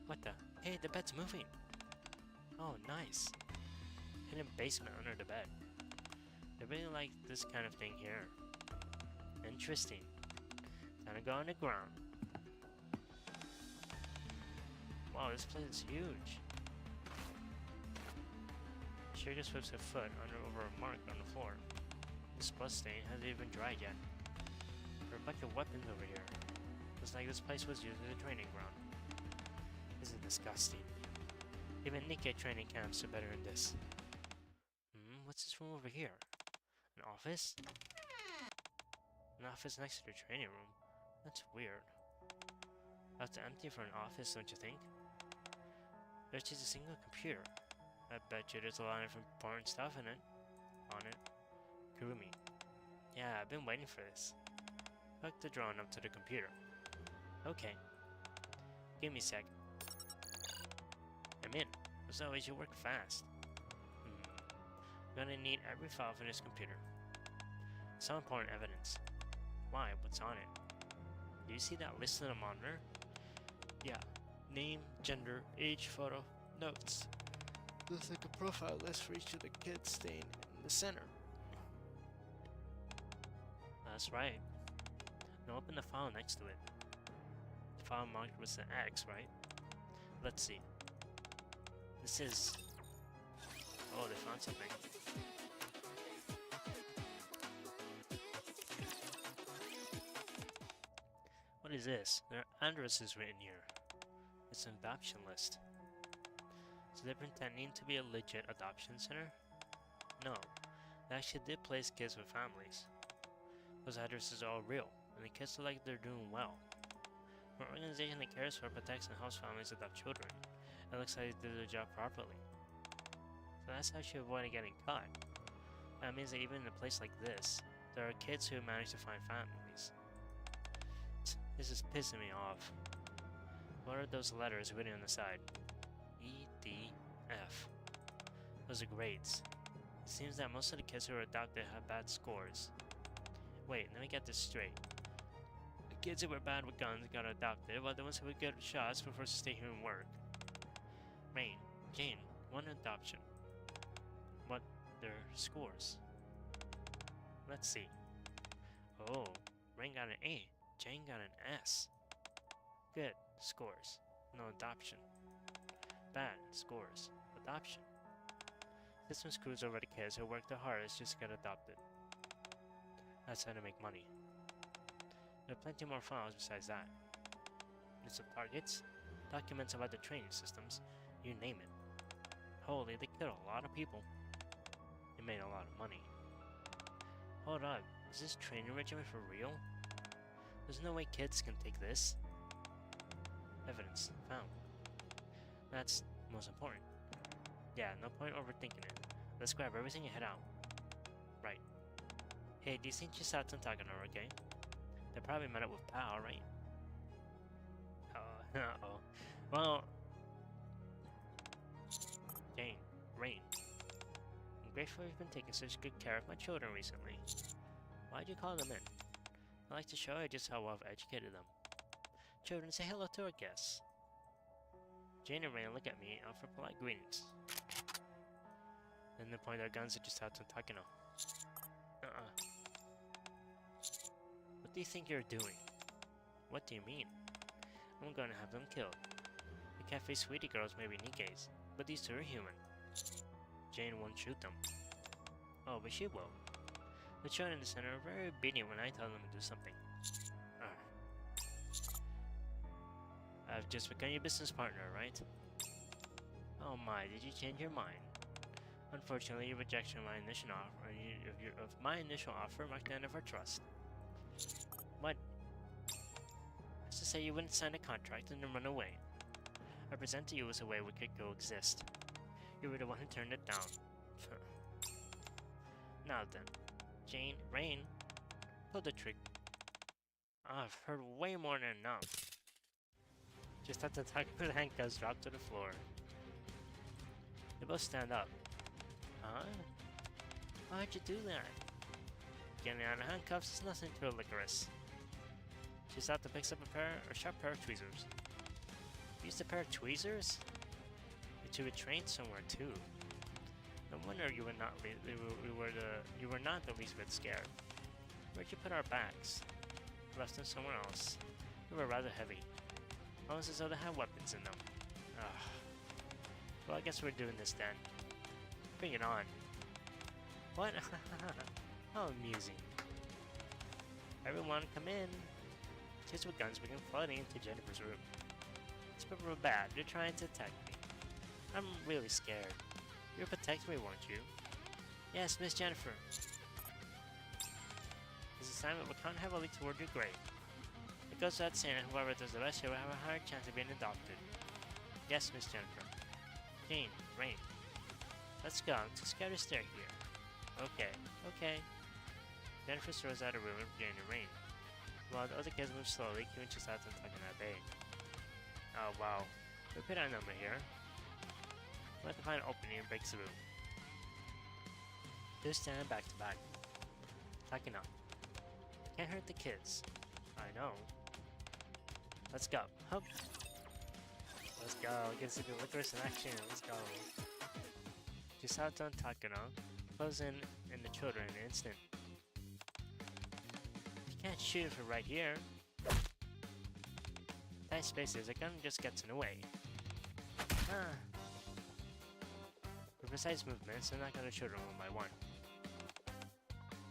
What the? Hey, the bed's moving! Oh, nice. Hidden basement under the bed. I really like this kind of thing here. Interesting. Time to go on the ground. Wow, this place is huge. She just whips her foot over a mark on the floor. This blood stain hasn't even dried yet. There are a bunch of weapons over here. Looks like this place was used as a training ground. This is disgusting. Even NIKKE training camps are better than this. What's this room over here? An office? An office next to the training room? That's weird. That's empty for an office, don't you think? There's just a single computer. I bet you there's a lot of important stuff in it. On it. Kurumi. Yeah, I've been waiting for this. Hook the drone up to the computer. Okay. Give me a sec. I'm in. As always, you work fast. I'm gonna need every file from this computer. Some important evidence. Why? What's on it? Do you see that list on the monitor? Yeah. Name, gender, age, photo, notes. Looks like a profile list for each of the kids staying in the center. That's right. Now open the file next to it. The file marked with an X, right? Let's see. This is... Oh, they found something. What is this? There are addresses written here. It's an adoption list. So they're pretending to be a legit adoption center? No, they actually did place kids with families. Those addresses are all real, and the kids look like they're doing well. For an organization that cares for, protects, and helps families adopt children, it looks like they did their job properly. So that's how she avoided getting caught. That means that even in a place like this, there are kids who manage to find families. This is pissing me off. What are those letters written on the side? E, D, F. Those are grades. It seems that most of the kids who are adopted have bad scores. Wait, let me get this straight. The kids who were bad with guns got adopted, while the ones who were good with shots were forced to stay here and work. Rain, Jane, one adoption. What their scores? Let's see. Oh, Rain got an A, Jane got an S. Good scores, no adoption. Bad scores, adoption. System screws over the kids who work the hardest just to get adopted. That's how to make money. There are plenty more files besides that. List of targets, documents about the training systems, you name it. Holy, they killed a lot of people. They made a lot of money. Hold up, is this training regimen for real? There's no way kids can take this. Evidence found. That's most important. Yeah, no point overthinking it. Let's grab everything and head out. Right. Hey, do you think Chisato and Takano are okay? They probably met up with Pao, right? Uh-oh. Well... Jane, Rain. I'm grateful you've been taking such good care of my children recently. Why'd you call them in? I like to show you just how well I've educated them. Children, say hello to our guests. Jane and Rain look at me and offer polite greetings. Then they point their guns at Chisato and Takano. What do you think you're doing? What do you mean? I'm going to have them killed. The cafe sweetie girls may be Nikke's, but these two are human. Jane won't shoot them. Oh, but she will. The children in the center are very obedient when I tell them to do something. I've just become your business partner, right? Oh my, did you change your mind? Unfortunately, your rejection of my initial offer marked the end of our trust. What? As to say you wouldn't sign a contract and then run away. I present to you as a way we could coexist. You were the one who turned it down. Now then, Jane, Rain, pull the trigger. I've heard way more than enough. Just at the time the handcuffs drop to the floor. They both stand up. Huh? Why'd you do that? Getting out of handcuffs is nothing to a licorice. Chisato picks up a sharp pair of tweezers. Used a pair of tweezers? You two were trained somewhere too. No wonder you were not the least bit scared. Where'd you put our bags? Left them somewhere else. They were rather heavy. Almost as though they had weapons in them. Ugh. Well, I guess we're doing this then. Bring it on. What? How amusing. Everyone, come in. Kids with guns begin flooding into Jennifer's room. It's real bad. They're trying to attack me. I'm really scared. You'll protect me, won't you? Yes, Miss Jennifer. This assignment will count heavily toward your grade. It goes without saying that whoever does the best here will have a higher chance of being adopted. Yes, Miss Jennifer. Jane, Rain. Let's go. Too scared to stare here. Okay, okay. Jennifer throws out a room with Jane and Rain, while the other kids move slowly, keeping Chisato and Takano at bay. Oh wow. Repeat our number here. We have to find an opening and break through. Two stand back to back. Takano. Can't hurt the kids. I know. Let's go. Hup. Let's go. Get to the licorice in action. Let's go. Chisato and Takano close in the children in an instant. You can't shoot if we're right here. Tight spaces, a gun just gets in the way. For precise movements, they're not gonna shoot them one by one.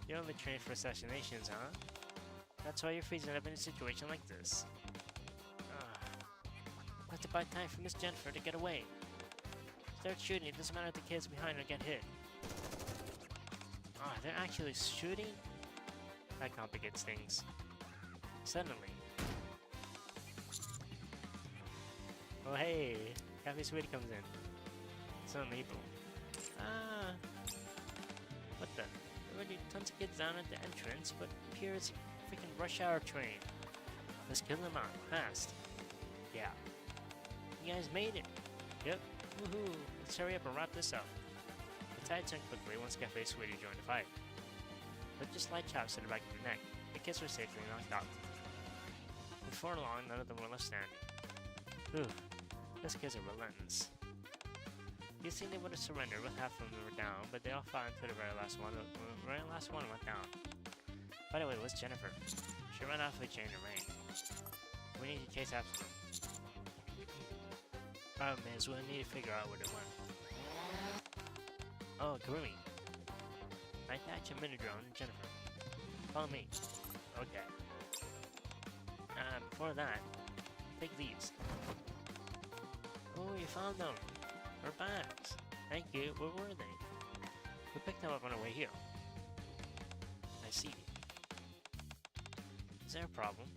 You only train for assassinations, huh? That's why you're freezing up in a situation like this. I'll have to buy time for Miss Jennifer to get away. Start shooting, it doesn't matter if the kids behind her get hit. Ah, they're actually shooting? That complicates things. Suddenly. Oh hey, Cafe Sweetie comes in. It's not Maple. Ah, what the? There are already tons of kids down at the entrance, but here it's a freaking rush hour train. Let's kill them out, fast. Yeah. You guys made it. Yep. Woohoo. Let's hurry up and wrap this up. The tide turned quickly once Cafe Sweetie joined the fight. With just light chops to the back of the neck, the kids were safely knocked out. Before long, none of them were left standing. Whew. Those kids are relentless. You'd think they would have surrendered with half of them were down, but they all fought until the very last one went down. By the way, what's Jennifer? She ran off with Jane and Rain. We need to chase after them. Problem is, we'll need to figure out where they went. Oh, Karumi. I attach a mini drone to Jennifer. Follow me. Okay. Before that, take these. Oh, you found them. Our bags. Thank you. Where were they? We picked them up on our way here. I see. Is there a problem?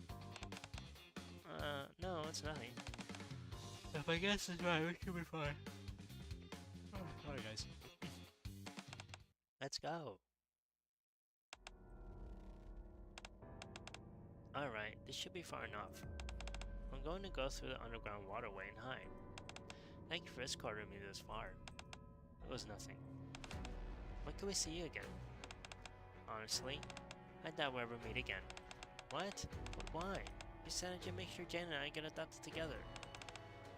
No, it's nothing. If I guess it's right, we should be fine. Oh, sorry guys. Let's go. Alright, this should be far enough. I'm going to go through the underground waterway and hide. Thank you for escorting me this far. It was nothing. When can we see you again? Honestly, I doubt we'll ever meet again. What? But why? You said I'd make sure Jane and I get adopted together.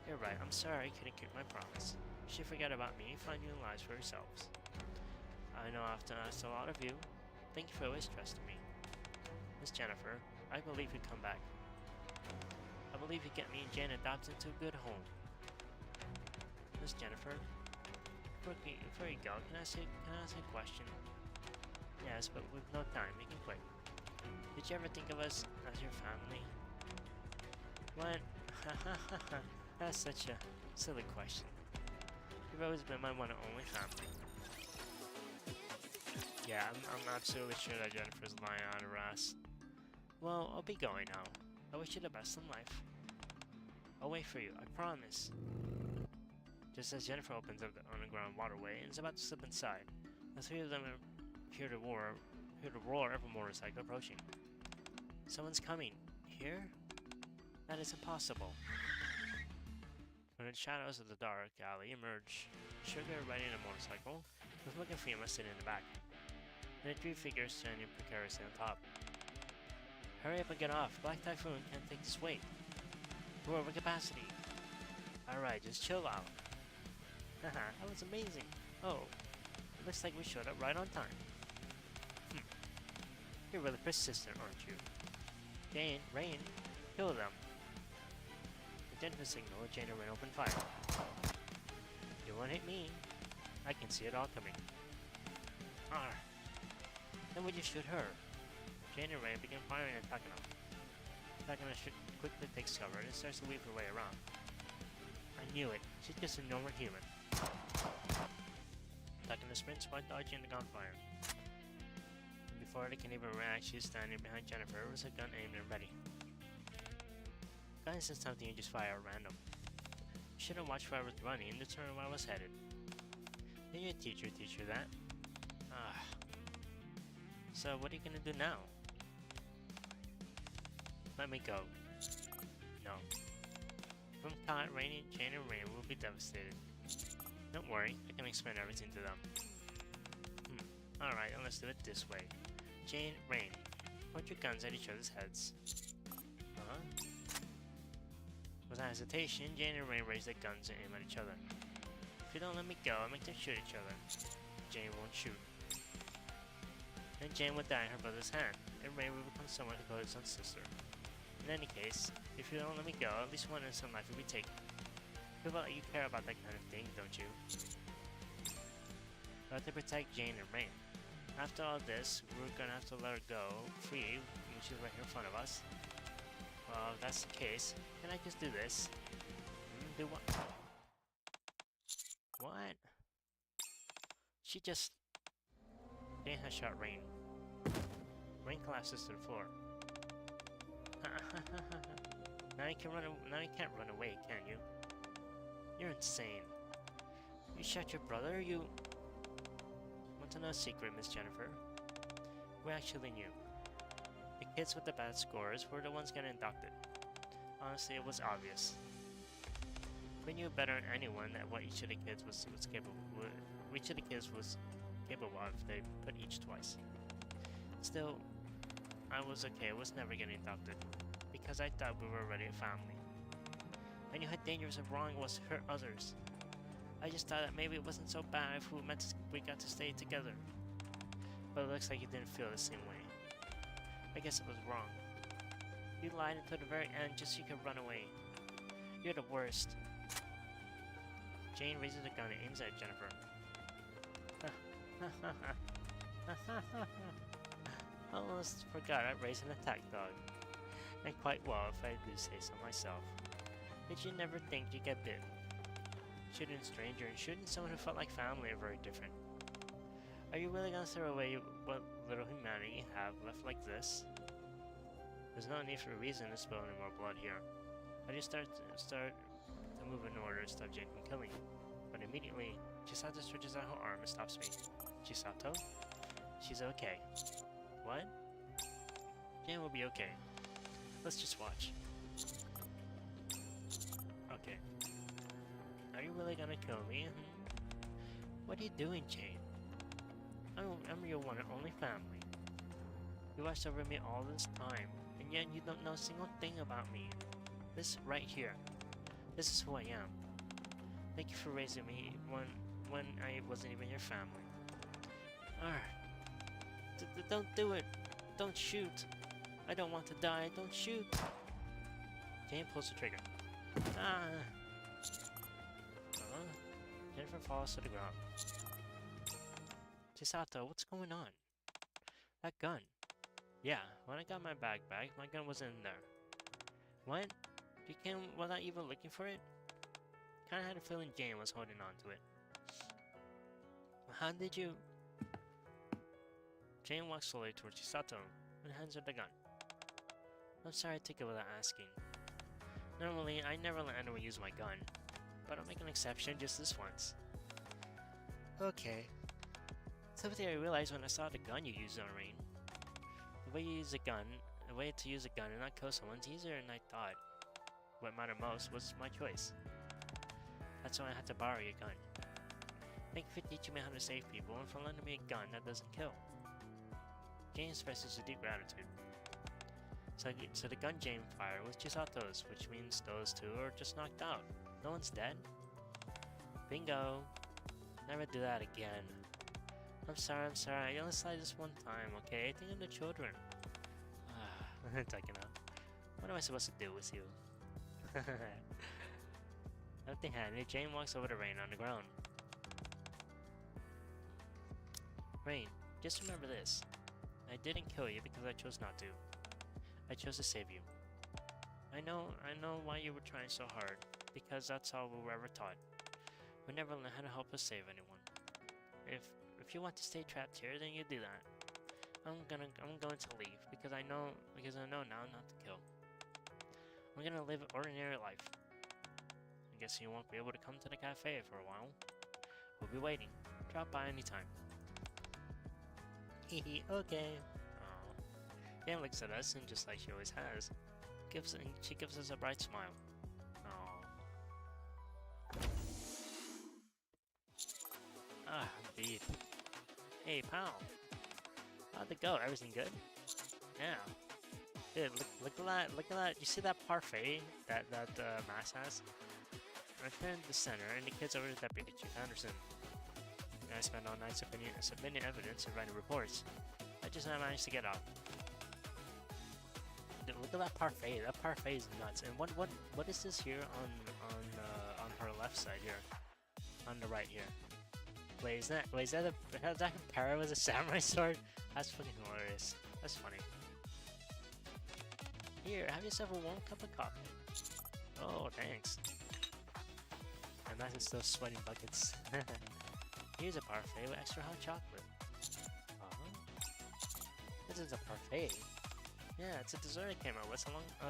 You're right, I'm sorry I couldn't keep my promise. You should forget about me and find new lives for yourselves. I know I've often asked a lot of you. Thank you for always trusting me. Miss Jennifer, I believe you'd come back. I believe you'd get me and Jane adopted into a good home. Miss Jennifer, before you go, can I ask a question? Yes, but with no time, make it quick. Did you ever think of us as your family? What? That's such a silly question. You've always been my one and only family. Yeah, I'm absolutely sure that Jennifer's lying on her ass. Well, I'll be going now. I wish you the best in life. I'll wait for you, I promise. Just as Jennifer opens up the underground waterway and is about to slip inside, the three of them hear the roar of a motorcycle approaching. Someone's coming. Here? That is impossible. From the shadows of the dark alley emerge Sugar riding a motorcycle, with Mook and Fima sitting in the back, and the three figures standing precariously on top. Hurry up and get off. Black Typhoon can't take this weight. We're over capacity. Alright, just chill out. Haha, that was amazing. Oh, it looks like we showed up right on time. You're really persistent, aren't you? Jane, Rain, kill them. The Jennifer signal, Jane and Rain open fire. You won't hit me. I can see it all coming. Arr. Then we just shoot her. Jane and Rain begin firing at Takano. Takano quickly takes cover and starts to weave her way around. I knew it. She's just a normal human. Takano sprints while dodging the gunfire. And before they can even react, she's standing behind Jennifer with a gun aimed and ready. Gun isn't something you just fire at random. You shouldn't watch where I was running and determine where I was headed. Didn't your teacher teach you that? Ah. So what are you gonna do now? Let me go. No. From caught, Rain, Jane and Rain will be devastated. Don't worry, I can explain everything to them. Alright, let's do it this way. Jane, Rain, point your guns at each other's heads. Without hesitation, Jane and Rain raise their guns and aim at each other. If you don't let me go, I'll make them shoot each other. Jane won't shoot. Then Jane will die in her brother's hand, and Rain will become someone who calls his own sister. In any case, if you don't let me go, at least one innocent life will be taken. Feel like you care about that kind of thing, don't you? We have to protect Jane and Rain. After all this, we're gonna have to let her go free when she's right here in front of us. Well, if that's the case, can I just do this? Do what? What? She just... Jane has shot Rain. Rain collapses to the floor. Now you can't run away, can you? You're insane. You shot your brother, you... Want to know a secret, Miss Jennifer? We actually knew. The kids with the bad scores were the ones getting inducted. Honestly, it was obvious. We knew better than anyone that what each of the kids was capable of if they put each twice. Still, I was okay. I was never getting inducted because I thought we were already a family. I knew how dangerous and wrong it was to hurt others. I just thought that maybe it wasn't so bad if we got to stay together. But it looks like you didn't feel the same way. I guess it was wrong. You lied until the very end just so you could run away. You're the worst. Jane raises a gun and aims at Jennifer. Almost forgot I raised an attack dog. And quite well if I do say so myself. Did you never think you'd get bit? Shooting a stranger and shooting someone who felt like family are very different. Are you really gonna throw away what little humanity you have left like this? There's no need for a reason to spill any more blood here. I just start to move in order to stop Jane from killing you. But immediately, Chisato stretches out her arm and stops me. Chisato? She's okay. What? Jane will be okay. Let's just watch. Okay. Are you really gonna kill me? What are you doing, Jane? I'm your one and only family. You watched over me all this time, and yet you don't know a single thing about me. This right here. This is who I am. Thank you for raising me when I wasn't even your family. Don't do it. Don't shoot. I don't want to die. Don't shoot. Jane pulls the trigger. Jennifer falls to the ground. Chisato, what's going on? That gun. Yeah, when I got my bag back, my gun wasn't in there. What? You came without even looking for it? Kinda had a feeling Jane was holding on to it. How did you... Jane walks slowly towards Chisato and hands her the gun. I'm sorry I took it without asking. Normally, I never let anyone use my gun, but I'll make an exception just this once. Okay. Something I realized when I saw the gun you used on Rain. The way to use a gun and not kill someone's easier than I thought. What mattered most was my choice. That's why I had to borrow your gun. Thank you for teaching me how to save people and for lending me a gun that doesn't kill. Jane expresses a deep gratitude. So the gun Jane fired was Chisato's, which means those two are just knocked out. No one's dead. Bingo! Never do that again. I'm sorry. I only slide this one time, okay? I think of the children. Taking out. What am I supposed to do with you? Nothing handy. Jane walks over to Rain on the ground. Rain, just remember this. I didn't kill you because I chose not to. I chose to save you. I know why you were trying so hard, because that's all we were ever taught. We never learned how to help us save anyone. If you want to stay trapped here, then you do that. I'm going to leave because I know now not to kill. I'm gonna live an ordinary life. I guess you won't be able to come to the cafe for a while. We'll be waiting. Drop by anytime. Hehe, okay. Jane looks at us and just like she always has, she gives us a bright smile. Indeed. Hey, pal. How'd it go? Everything good? Yeah. Dude, look at that. You see that parfait that Mass has? Right there in the center, and the kid's over to Deputy Chief Anderson. And I spent all night submitting evidence and writing reports. I just managed to get out. Dude, look at that parfait. That parfait is nuts. And what is this here on her left side here? On the right here. Wait, is that a compare with a samurai sword? That's fucking hilarious. That's funny. Here, have yourself a warm cup of coffee. Oh, thanks. Imagine still sweating buckets. Here's a parfait with extra hot chocolate. it's a parfait. Yeah, it's a dessert that came out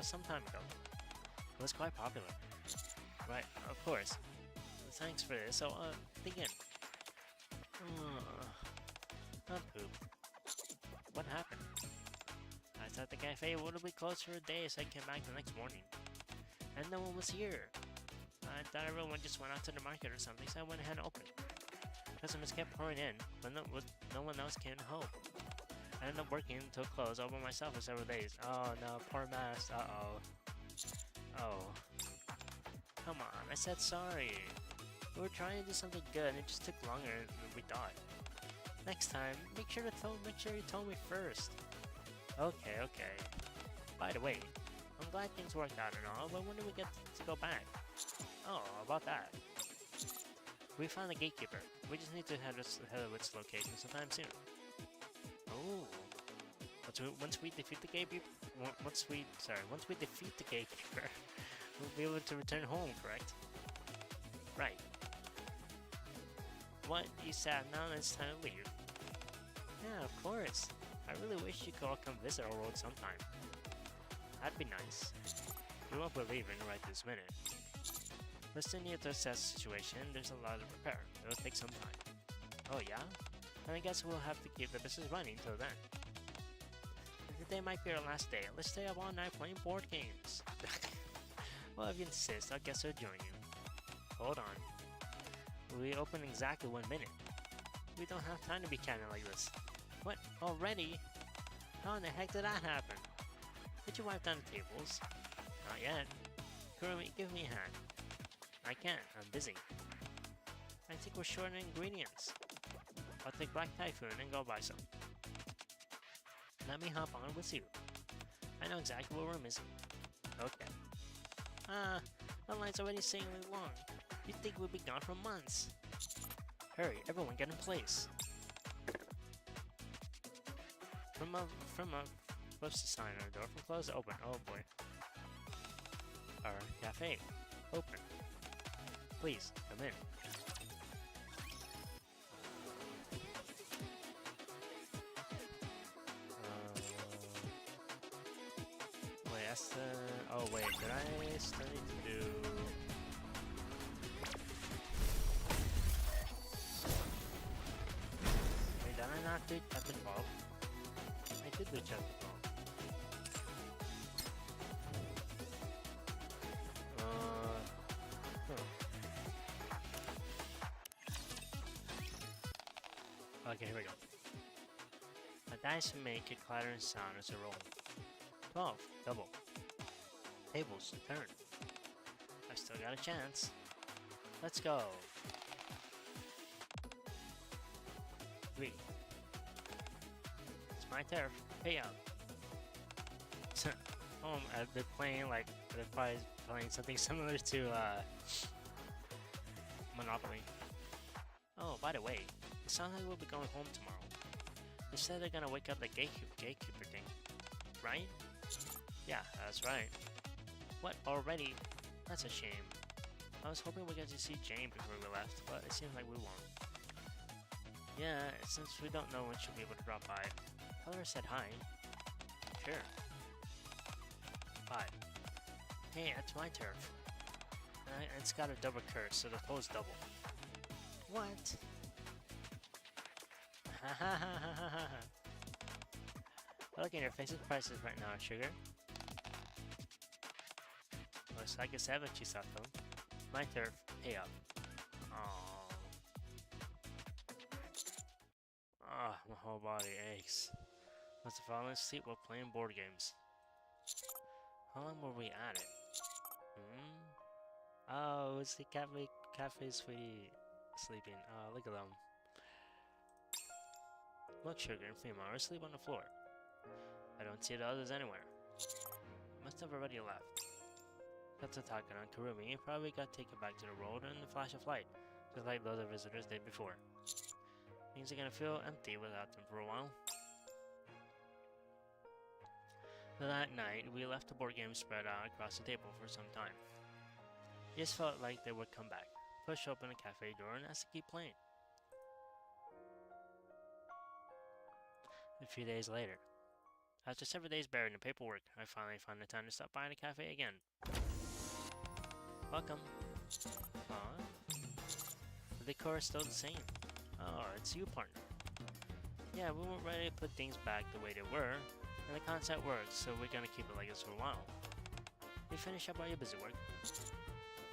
some time ago. It was quite popular. Right, of course. Thanks for this. So, begin. Poop. What happened? I thought the cafe would be closed for a day, so I came back the next morning. And no one was here. I thought everyone just went out to the market or something, so I went ahead and opened. Customers kept pouring in, but no one else came home. I ended up working until close all by myself for several days. Oh no, poor Mask. Uh-oh. Oh. Come on, I said sorry. We were trying to do something good and it just took longer than we thought. Next time, make sure you told me first. Okay. By the way, I'm glad things worked out and all, but when do we get to go back? Oh, about that. We found the gatekeeper. We just need to head to its location sometime soon. Oh. Once we defeat the gatekeeper, once we defeat the gatekeeper, we'll be able to return home, correct? Right. What? You said now it's time to leave. Yeah, of course. I really wish you could all come visit our world sometime. That'd be nice. We won't be leaving right this minute. We're still need to assess the situation. There's a lot to prepare. It'll take some time. Oh yeah? And I guess we'll have to keep the business running till then. Today might be our last day. Let's stay up all night playing board games. Well, if you insist, I guess I'll join you. Hold on. We open in exactly 1 minute. We don't have time to be chatting like this. What? Already? How in the heck did that happen? Did you wipe down the tables? Not yet. Kurumi, give me a hand. I can't. I'm busy. I think we're short on ingredients. I'll take Black Typhoon and go buy some. Let me hop on with you. I know exactly what we're missing. Okay. The line's already saying long. You'd think we'd be gone for months. Hurry, everyone get in place. What's the sign on the door? From closed to open. Oh boy. Our cafe. Open. Please, come in. Wait, that's the... Oh wait, did I still need to do... Wait, did I not do chapter 12? I did do chapter 12. Okay, here we go. A dice make a clattering sound as a roll. 12, double. Tables, turn. I still got a chance. Let's go. 3. It's my turf. Pay up. They're playing like, they're probably playing something similar to Monopoly. Oh, by the way, it sounds like we'll be going home tomorrow. They said they're gonna wake up the gatekeeper thing, right? Yeah, that's right. What, already? That's a shame. I was hoping we got to see Jane before we left, but it seems like we won't. Yeah, since we don't know when she'll be able to drop by. Tell her I said hi. Sure. 5. Hey, that's my turf. It's got a double curse, so the toll's double. What? Look at your face with prices right now, sugar. Looks like it's 7, Chisato. My turf, pay up. Aww. Ah, my whole body aches. Must have fallen asleep while playing board games. How long were we at it? Oh, it's the cafe sweetie sleeping. Oh, look at them. Look, Sugar and Fima are asleep on the floor. I don't see the others anywhere. Must have already left. Katsutaka and Kurumi probably got taken back to the road in the flash of light, just like those visitors did before. Things are gonna feel empty without them for a while. That night, we left the board game spread out across the table for some time. It just felt like they would come back, push open the cafe door, and ask to keep playing. A few days later. After several days buried in paperwork, I finally found the time to stop by the cafe again. Welcome. Aw. The decor is still the same. Oh, it's you, partner. Yeah, we weren't ready to put things back the way they were, and the concept works, so we're gonna keep it like this for a while. You finish up all your busy work?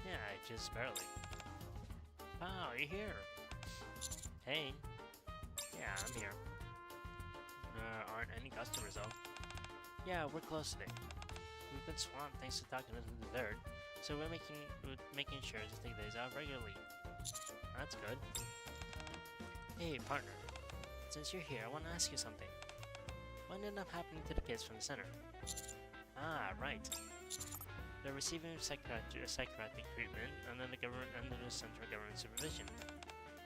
Yeah, just barely. Wow, you're here. Hey. Yeah, I'm here. There aren't any customers though. Yeah, we're closed today. We've been swamped thanks to talking to the dessert, so we're making sure to take days off regularly. That's good. Hey, partner. Since you're here, I want to ask you something. What ended up happening to the kids from the center? Ah, right. They're receiving psychiatric treatment under the center government supervision.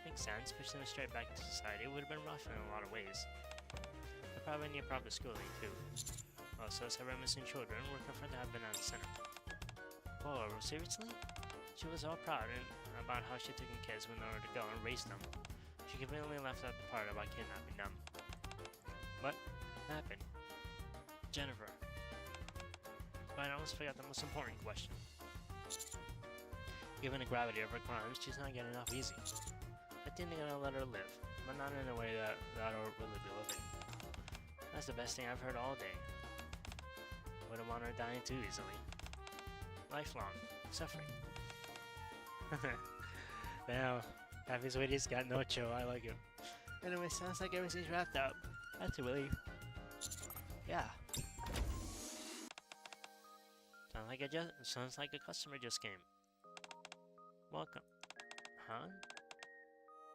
Makes sense. Pushing them straight back into society would have been rough in a lot of ways. They probably need proper schooling too. Also, several missing children were confirmed to have been at the center. Oh, seriously? She was all proud about how she took in kids in order to go and raise them. She conveniently left out the part about kidnapping them. What happened? Jennifer. But I almost forgot the most important question. Given the gravity of her crimes, she's not getting off easy. I think they're gonna let her live, but not in a way that'll really be living. That's the best thing I've heard all day. Wouldn't want her dying too easily. Lifelong suffering. Now, Happy Sweetie's got no chill. I like it. Anyway, sounds like everything's wrapped up. That's a relief. Yeah. Sounds like a customer just came. Welcome. Huh?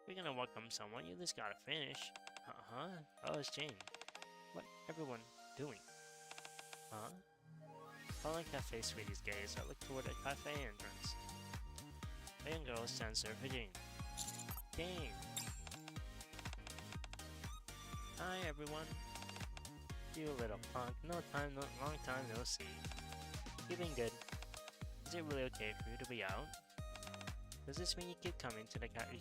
We're gonna welcome someone. You just gotta finish. Oh, it's Jane. What everyone doing? Huh? Following Cafe Sweetie's gaze, I look toward the cafe entrance. A young girl stands there for Jane. Jane! Hi everyone. You little punk. Long time no see. You been good? Is it really okay for you to be out? Does this mean you can keep coming to the cafe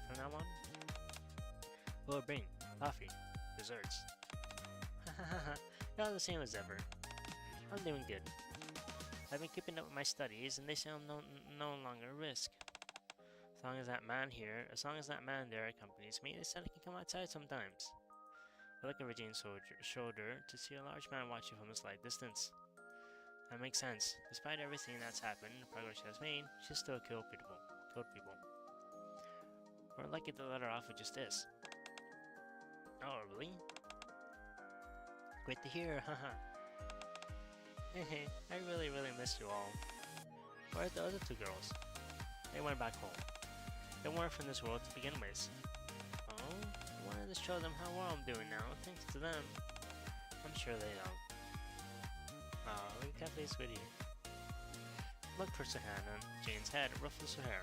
from now on? We'll bring coffee, desserts. You're the same as ever. I'm doing good. I've been keeping up with my studies, and they say I'm no longer a risk. As long as that man there accompanies me, they said I can come outside sometimes. I look over Jane's shoulder to see a large man watching from a slight distance. That makes sense. Despite everything that's happened, the progress she has made, she still killed people. We're lucky to let her off with just this. Oh, really? Great to hear, haha. Hey, I really missed you all. Where are the other two girls? They went back home. They weren't from this world to begin with. Oh, I wanted to show them how well I'm doing now, thanks to them. I'm sure they know. Oh, look at Cafe Sweetie. Look for her hand on Jane's head, ruffles her hair.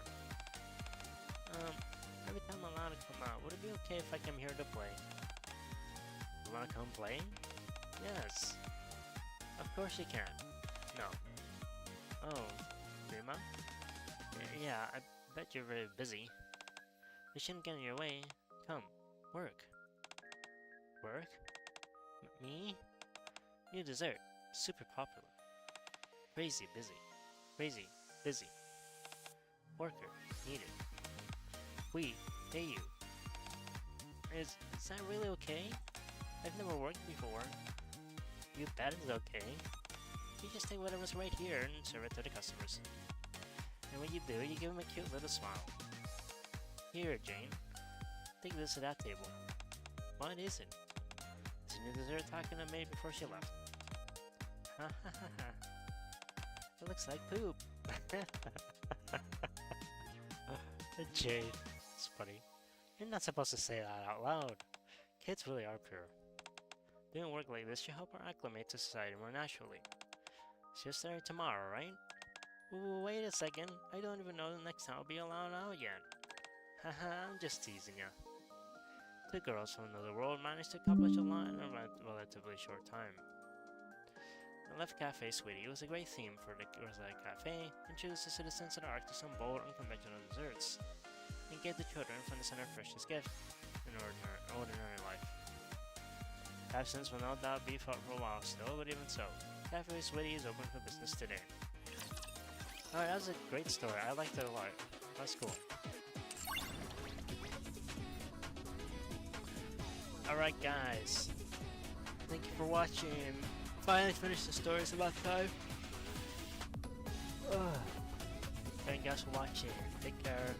Every time I'm allowed to come out, would it be okay if I come here to play? You wanna come play? Yes. Of course you can. No. Oh, Grandma? Yeah, I bet you're very busy. We shouldn't get in your way. Come, work. Work? Me? New dessert. Super popular. Crazy busy. Crazy busy. Worker needed. We pay you. Is that really okay? I've never worked before. You bet it's okay. You just take whatever's right here and serve it to the customers. And when you do, you give them a cute little smile. Here, Jane. Take this to that table. What is it? It's a new dessert Takina made before she left. Ha ha ha ha. It looks like poop. Jane, it's funny. You're not supposed to say that out loud. Kids really are pure. Doing work like this should help her acclimate to society more naturally. She'll start tomorrow, right? Ooh, wait a second. I don't even know the next time I'll be allowed out yet. Haha, I'm just teasing ya. Two girls from another world managed to accomplish a lot in a relatively short time. The Left Cafe Sweetie was a great theme for the cafe, introduced the citizens of the Ark to some bold, unconventional desserts, and gave the children from the center a precious gift in ordinary life. Absence will no doubt be felt for a while still, but even so, Cafe Sweaty is open for business today. Alright, that was a great story. I liked it a lot. That's cool. Alright guys, thank you for watching. Finally finished the story, it's about time. Thank you guys for watching. Take care.